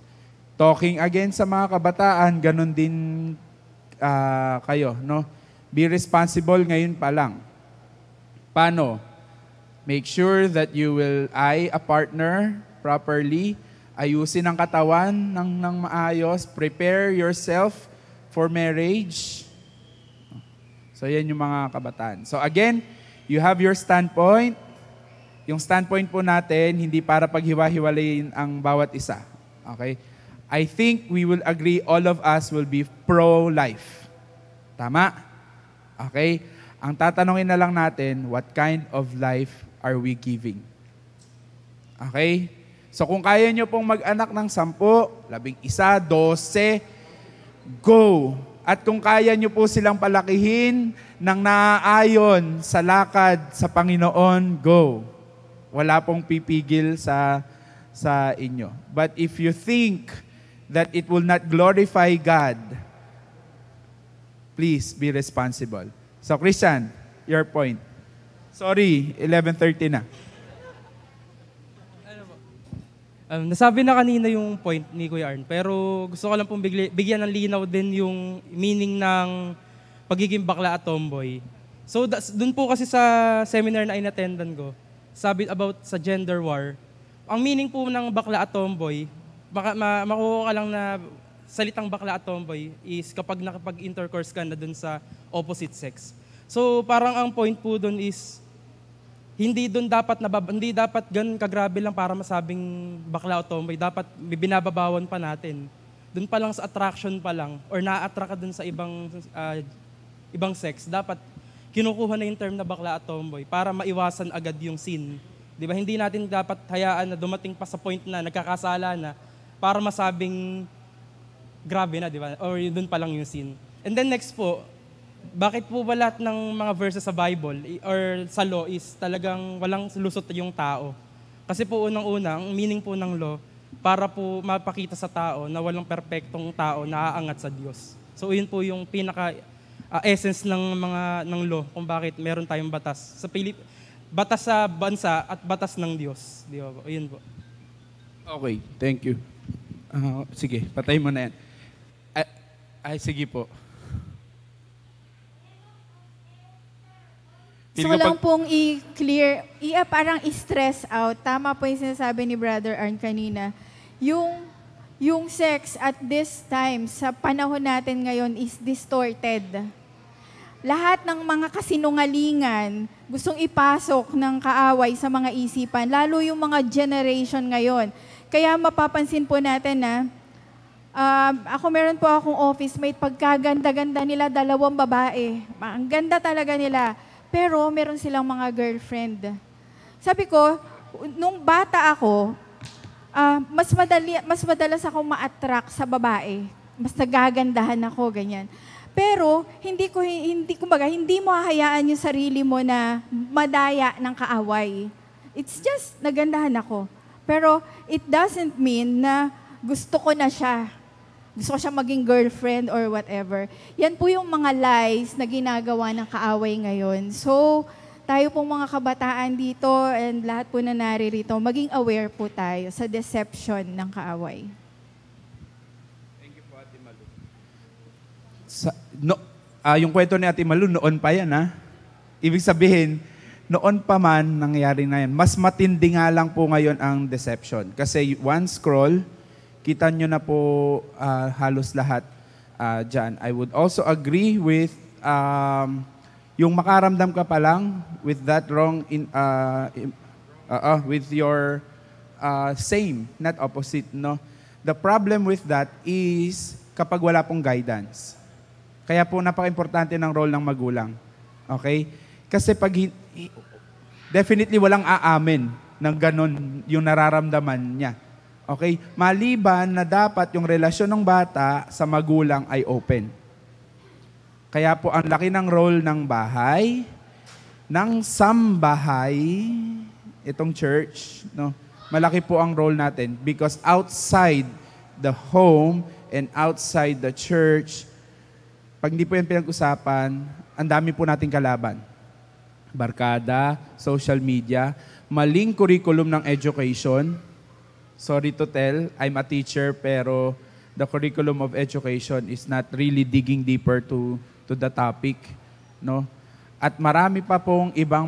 Talking again sa mga kabataan, ganun din kayo, no? Be responsible ngayon pa lang. Paano? Make sure that you will eye a partner properly, ayusin ang katawan ng maayos, prepare yourself for marriage. So yan yung mga kabataan. So again, you have your standpoint. Yung standpoint po natin, hindi para paghiwa-hiwalayin ang bawat isa. Okay? I think we will agree all of us will be pro-life. Tama? Okay? Ang tatanungin na lang natin, what kind of life are we giving? Okay? So kung kaya nyo pong mag-anak ng 10, 11, 12, go! At kung kaya nyo po silang palakihin ng naaayon sa lakad sa Panginoon, go! Wala pong pipigil sa inyo. But if you think that it will not glorify God, please be responsible. So Christian, your point. Sorry, 11:30 na. Nasabi na kanina yung point ni Kuya Arn, pero gusto ko lang pong bigyan ng linaw din yung meaning ng pagiging bakla at tomboy. So dun po kasi sa seminar na inattendan ko, sabi about sa gender war, ang meaning po ng bakla at tomboy, makuha ka lang na salitang bakla at tomboy is kapag nakapag-intercourse ka na dun sa opposite sex. So parang ang point po dun is, hindi dapat ganun kagrabe lang para masabing bakla o tomboy. Dapat binababawan pa natin. Doon pa lang sa attraction pa lang, or na-attract ka dun sa ibang sex, dapat kinukuha na yung term na bakla at tomboy para maiwasan agad yung sin. Di ba? Hindi natin dapat hayaan na dumating pa sa point na nagkakasala na para masabing grabe na, di ba? Or doon pa lang yung sin. And then next po, bakit po ba lahat ng mga verses sa Bible or sa law is talagang walang lusot yung tao? Kasi po unang-una, ang meaning po ng law, para po mapakita sa tao na walang perpektong tao na aangat sa Diyos. So yun po yung pinaka-essence ng law kung bakit meron tayong batas. Batas sa bansa at batas ng Diyos. Di ba po? Yun po. Okay, thank you. Sige, patay mo na yan. Sige po. So lang pong i-clear, parang i-stress out. Tama po yung sinasabi ni Brother Arn kanina. Yung sex at this time, sa panahon natin ngayon, is distorted. Lahat ng mga kasinungalingan, gustong ipasok ng kaaway sa mga isipan, lalo yung mga generation ngayon. Kaya mapapansin po natin na, meron po akong office mate, pagkaganda-ganda nila, 2 babae. Ang ganda talaga nila. Pero meron silang mga girlfriend. Sabi ko, nung bata ako, mas madalas akong ma-attract sa babae. Mas nagagandahan ako, ganyan. Pero hindi mo hahayaan yung sarili mo na madaya ng kaaway. It's just nagandahan ako. Pero it doesn't mean na gusto ko na siya. gusto ko siya maging girlfriend or whatever. Yan po yung mga lies na ginagawa ng kaaway ngayon. So, tayo pong mga kabataan dito and lahat po na naririto, maging aware po tayo sa deception ng kaaway. Yung kwento ni Ate Malu, noon pa yan, ha? Ibig sabihin, noon pa man nangyari na yan. Mas matindi nga lang po ngayon ang deception. Kasi one scroll, kita nyo na po halos lahat dyan. I would also agree with yung makaramdam ka pa lang with that wrong, with your same, not opposite, no? The problem with that is kapag wala pong guidance. Kaya po napaka-importante ng role ng magulang. Okay? Kasi pag definitely walang aamin ng ganon yung nararamdaman niya. Okay? Maliban na dapat yung relasyon ng bata sa magulang ay open. Kaya po ang laki ng role ng bahay, ng sambahay, itong church, no? Malaki po ang role natin because outside the home and outside the church, pag hindi po yan pinag-usapan, ang dami po nating kalaban. Barkada, social media, maling curriculum ng education. Sorry to tell, I'm a teacher, pero the curriculum of education is not really digging deeper to the topic, no? At marami pa pong ibang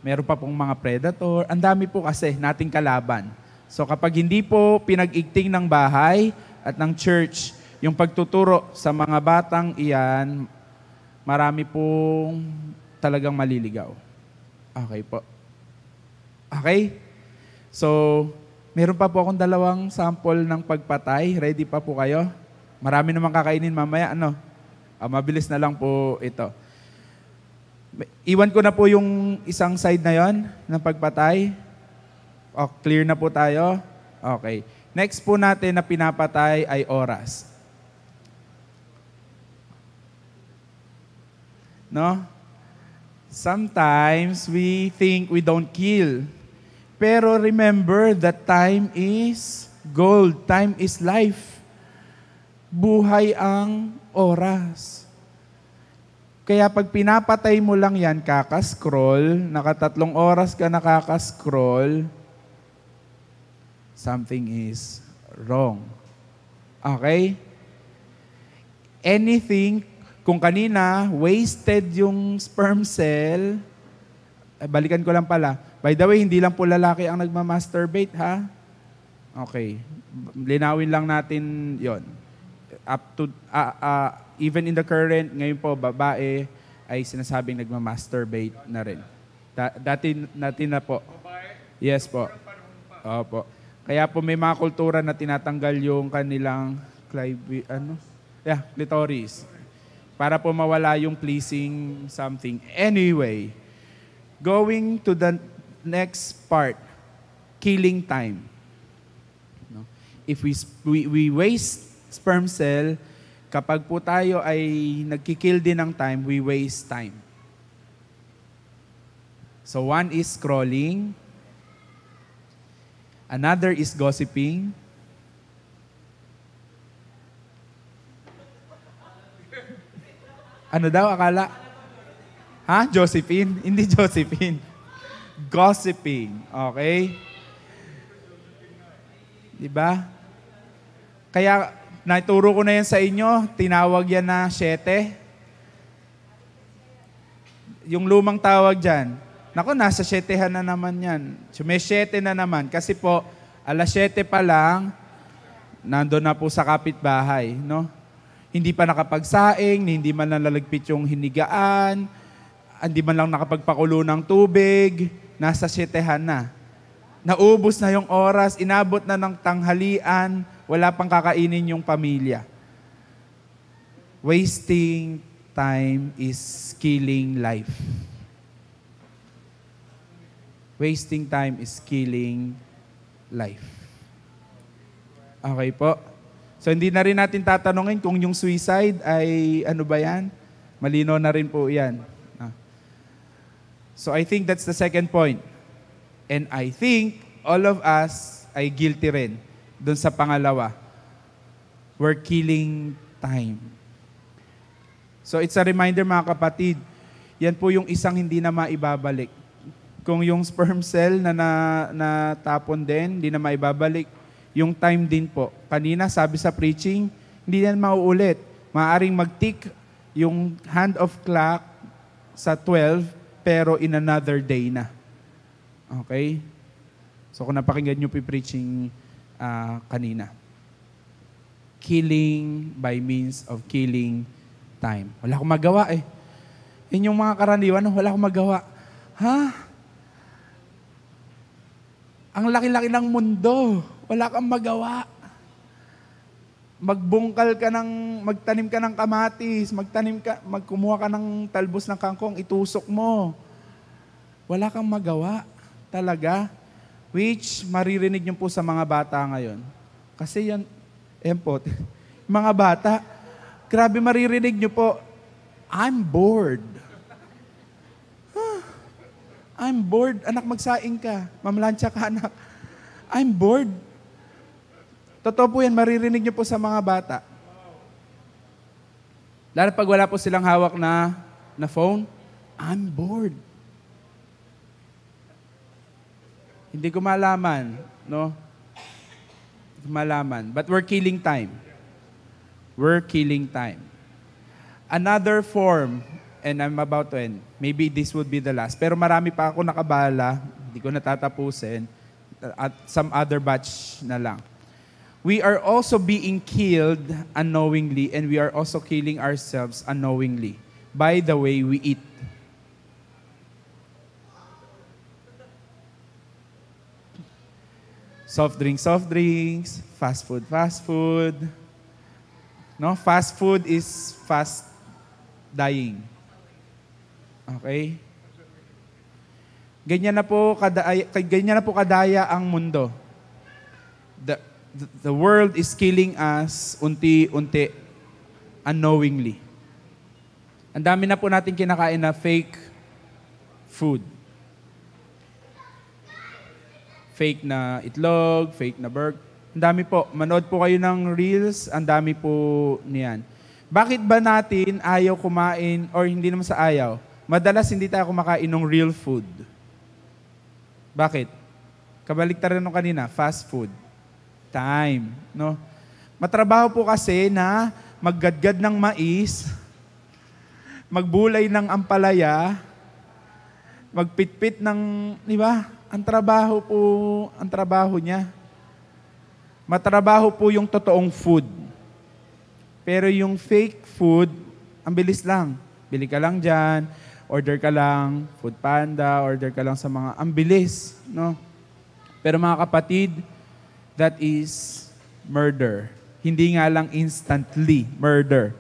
meron pa pong mga predator. Ang dami po kasi nating kalaban. So kapag hindi po pinag-igting ng bahay at ng church, yung pagtuturo sa mga batang iyan, marami pong talagang maliligaw. Okay po. Okay? So, meron pa po akong 2 sample ng pagpatay. Ready pa po kayo? Marami naman kakainin mamaya, ano? Mabilis na lang po ito. Iwan ko na po yung isang side na yon ng pagpatay. Clear na po tayo? Okay. Next po natin na pinapatay ay oras. No? Sometimes we think we don't kill. Pero remember that time is gold. Time is life. Buhay ang oras. Kaya pag pinapatay mo lang yan, kakascroll, 3 oras ka nakakascroll, something is wrong. Okay? Anything, kung kanina, wasted yung sperm cell, balikan ko lang pala. By the way, hindi lang po lalaki ang nagmamasturbate, ha? Okay. Linawin lang natin yon. Up to, even in the current, ngayon po, babae ay sinasabing nagmamasturbate na rin. Dati na po. Yes po. Opo. Kaya po may mga kultura na tinatanggal yung kanilang clitoris. Para po mawala yung pleasing something. Anyway, going to the next part, killing time. No? If we waste sperm cell, kapag po tayo ay nagkikill din ng time, we waste time. So one is scrolling, another is gossiping, ano daw akala? Ha? Josephine? Hindi Josephine. Gossiping. Okay? Diba? Kaya, naituro ko na yan sa inyo, tinawag yan na 7. Yung lumang tawag dyan, naku, nasa 7 na naman yan. May 7 na naman. Kasi po, 7:00 pa lang, nandun na po sa kapitbahay, no? Hindi pa nakapagsaing, hindi man lang lalagpit yung hinigaan, hindi man lang nakapagpakulo ng tubig, nasa 7 na. Naubos na yung oras, inabot na ng tanghalian, wala pang kakainin yung pamilya. Wasting time is killing life. Wasting time is killing life. Okay po? So hindi na rin natin tatanungin kung yung suicide ay ano ba yan? Malino na rin po yan. So I think that's the second point. And I think all of us ay guilty rin dun sa pangalawa. We're killing time. So it's a reminder mga kapatid, yan po yung isang hindi na maibabalik. Kung yung sperm cell na natapon din, hindi na maibabalik, yung time din po. Kanina sabi sa preaching, hindi yan mauulit. Maaaring mag-tick yung hand of clock sa 12, pero in another day na. Okay? So kung napakinggan nyo preaching kanina. Killing by means of killing time. Wala akong magawa eh. Yun yung mga karaniwan, wala akong magawa. Ha? Ang laki-laki ng mundo. Wala kang magawa. Magtanim ka ng kamatis, magkumuha ka ng talbos ng kangkong, itusok mo. Wala kang magawa. Talaga. Which maririnig niyo po sa mga bata ngayon. Kasi yan po, mga bata, grabe maririnig niyo po, I'm bored. I'm bored. Anak, magsaing ka. Mamlansya ka, anak. I'm bored. Totoo po yan, maririnig niyo po sa mga bata. Lalo pag wala po silang hawak na phone, I'm bored. Hindi ko malaman, no? Hindi ko malaman. But we're killing time. We're killing time. Another form, and I'm about to end. Maybe this would be the last. Pero marami pa ako nakabala. Hindi ko natatapusin. At some other batch na lang. We are also being killed unknowingly, and we are also killing ourselves unknowingly by the way we eat. Soft drinks, fast food. No, fast food is fast dying. Okay? Ganyan na po kadaya ang mundo. The world is killing us unti-unti, unknowingly. Ang dami na po natin kinakain na fake food. Fake na itlog, fake na burger. Ang dami po. Manood po kayo ng reels, ang dami po niyan. Bakit ba natin ayaw kumain, or hindi naman sa ayaw, madalas hindi tayo kumakain ng real food? Bakit? Kabaliktaran nung kanina, fast food. Time. No? Matrabaho po kasi na maggadgad ng mais, magbulay ng ampalaya, magpitpit ng, di ba? Ang trabaho niya. Matrabaho po yung totoong food. Pero yung fake food, ang bilis lang. Bili ka lang dyan, order ka lang, Food Panda, order ka lang sa mga, ang bilis, no? Pero mga kapatid, that is murder. Hindi nga lang instantly murder,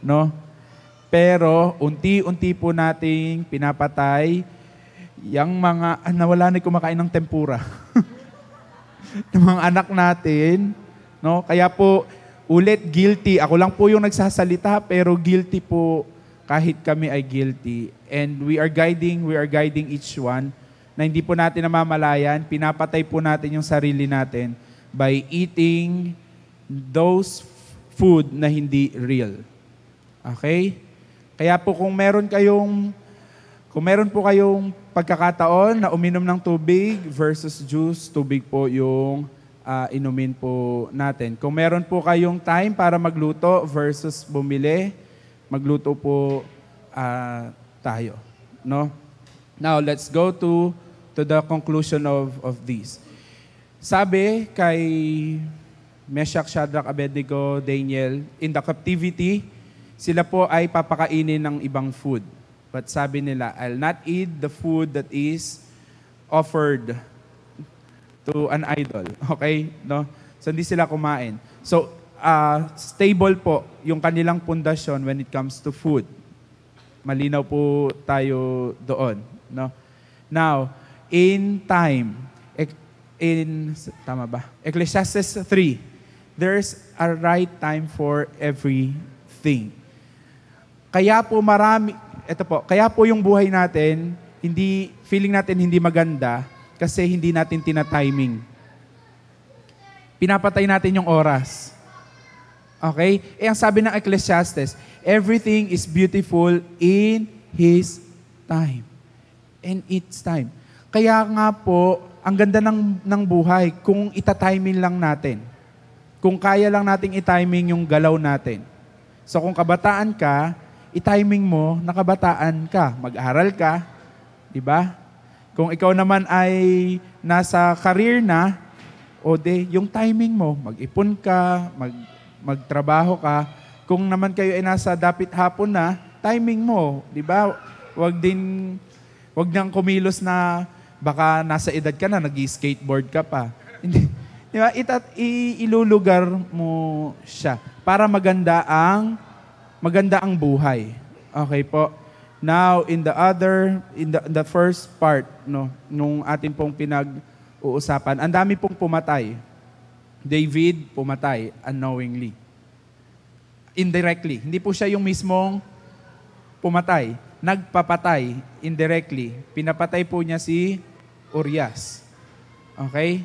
no? Pero unti-unti po nating pinapatay yung mga, nawala na kumakain ng tempura. Ng mga anak natin, no? Kaya po, ulit guilty. Ako lang po yung nagsasalita, pero guilty po kahit kami ay guilty. And we are guiding each one na hindi po natin namamalayan, pinapatay po natin yung sarili natin by eating those food na hindi real. Okay? Kaya po kung meron po kayong pagkakataon na uminom ng tubig versus juice, tubig po yung inumin po natin. Kung meron po kayong time para magluto versus bumili, magluto po tayo. No? Now, let's go to the conclusion of this. Sabi kay Meshach, Shadrach, Abednego, Daniel, in the captivity, sila po ay papakainin ng ibang food. But sabi nila, I'll not eat the food that is offered to an idol. Okay? No? So, hindi sila kumain. So, stable po yung kanilang pundasyon when it comes to food. Malinaw po tayo doon. No? Now, in time, tama ba? Ecclesiastes 3, there's a right time for everything. Kaya po yung buhay natin, feeling natin hindi maganda kasi hindi natin tina-timing. Pinapatay natin yung oras. Okay? Eh, ang sabi ng Ecclesiastes, everything is beautiful in His time. In its time. Kaya nga po, ang ganda ng buhay kung itatiming lang natin. Kung kaya lang nating itiming yung galaw natin. So kung kabataan ka, itiming mo na kabataan ka. Mag-aral ka, di ba? Kung ikaw naman ay nasa career na, yung timing mo, mag-ipon ka, magtrabaho ka. Kung naman kayo ay nasa dapit hapon na, timing mo, di ba? Wag nang kumilos na baka nasa edad ka na, nag-skateboard ka pa. Hindi. Di ba? Ilulugar mo siya para maganda ang buhay. Okay po. Now, in the first part, no, nung atin pong pinag-uusapan, ang dami pong pumatay. David pumatay unknowingly. Indirectly. Hindi po siya yung mismong pumatay. Nagpapatay indirectly. Pinapatay po niya si Urias. Okay?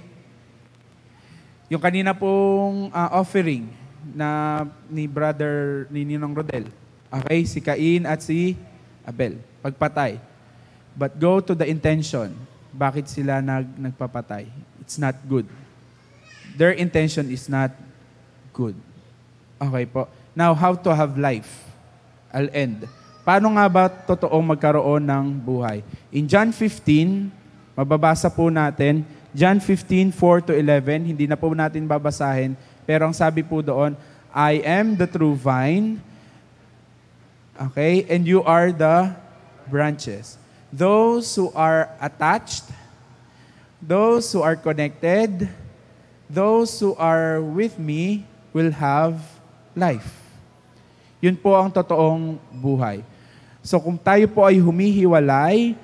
Yung kanina pong offering na ni Ninong Rodel. Okay? Si Cain at si Abel. Pagpatay. But go to the intention. Bakit sila nagpapatay? It's not good. Their intention is not good. Okay po. Now, how to have life? I'll end. Paano nga ba totoong magkaroon ng buhay? In John 15, mababasa po natin, John 15:4-11, hindi na po natin babasahin, pero ang sabi po doon, I am the true vine, okay, and you are the branches. Those who are attached, those who are connected, those who are with me will have life. Yun po ang totoong buhay. So kung tayo po ay humihiwalay,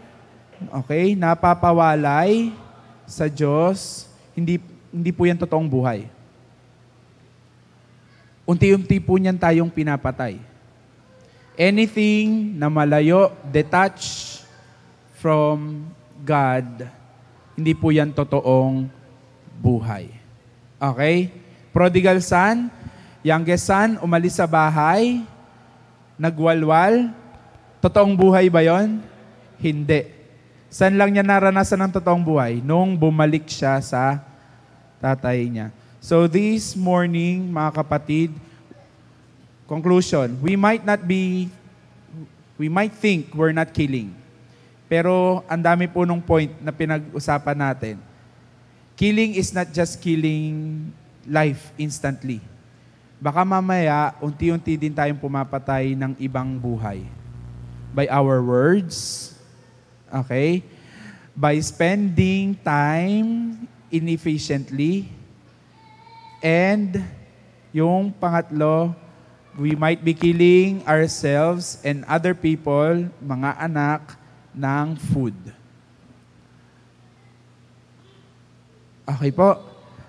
okay, napapawalay sa Diyos, hindi po yan totoong buhay. Unti-unti po niyan tayong pinapatay. Anything na malayo, detached from God, hindi po yan totoong buhay. Okay? Prodigal son, youngest son, umalis sa bahay, nagwalwal. Totoong buhay ba yon? Hindi. Saan lang niya naranasan ng totoong buhay? Nung bumalik siya sa tatay niya. So this morning, mga kapatid, conclusion, we might think we're not killing. Pero ang dami po nung point na pinag-usapan natin. Killing is not just killing life instantly. Baka mamaya, unti-unti din tayong pumapatay ng ibang buhay. By our words, okay? By spending time inefficiently. And yung pangatlo, we might be killing ourselves and other people, mga anak, ng food. Okay po?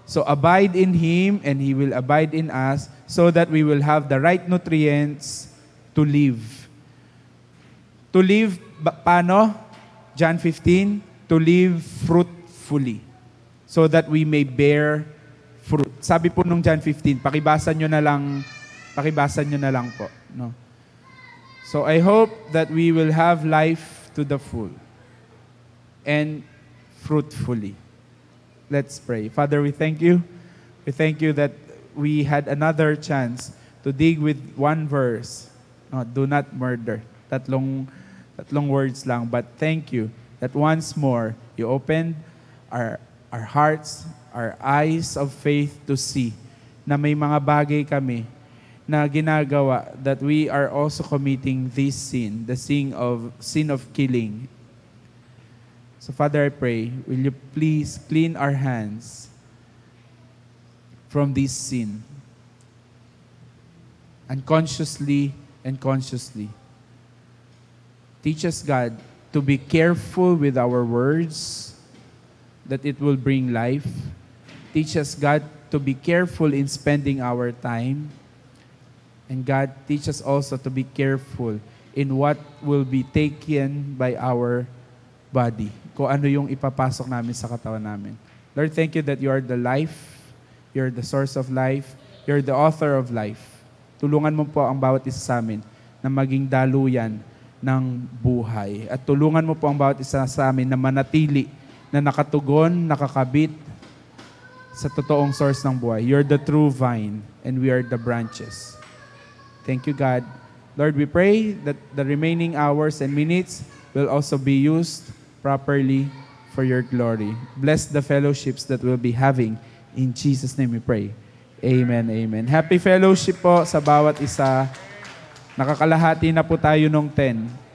So abide in Him and He will abide in us so that we will have the right nutrients to live. To live, paano? John 15, to live fruitfully so that we may bear fruit. Sabi po nung John 15, pakibasa nyo na lang po. No? So I hope that we will have life to the full and fruitfully. Let's pray. Father, we thank you. We thank you that we had another chance to dig with one verse. No, do not murder. Tatlong words lang. But thank you that once more, you opened our hearts, our eyes of faith to see na may mga bagay kami na ginagawa that we are also committing this sin, the sin of killing. So Father, I pray, will you please clean our hands from this sin, unconsciously and consciously. Teach us, God, to be careful with our words, that it will bring life. Teach us, God, to be careful in spending our time. And God, teach us also to be careful in what will be taken by our body. Kung ano yung ipapasok namin sa katawan namin. Lord, thank you that you are the life, you're the source of life, you're the author of life. Tulungan mo po ang bawat isa sa amin na maging daluyan ng buhay. At tulungan mo po ang bawat isa sa amin na manatili, na nakatugon, nakakabit sa totoong source ng buhay. You're the true vine and we are the branches. Thank you, God. Lord, we pray that the remaining hours and minutes will also be used properly for your glory. Bless the fellowships that we'll be having. In Jesus' name we pray. Amen, amen. Happy fellowship po sa bawat isa. Nakakalahati na po tayo nung 10.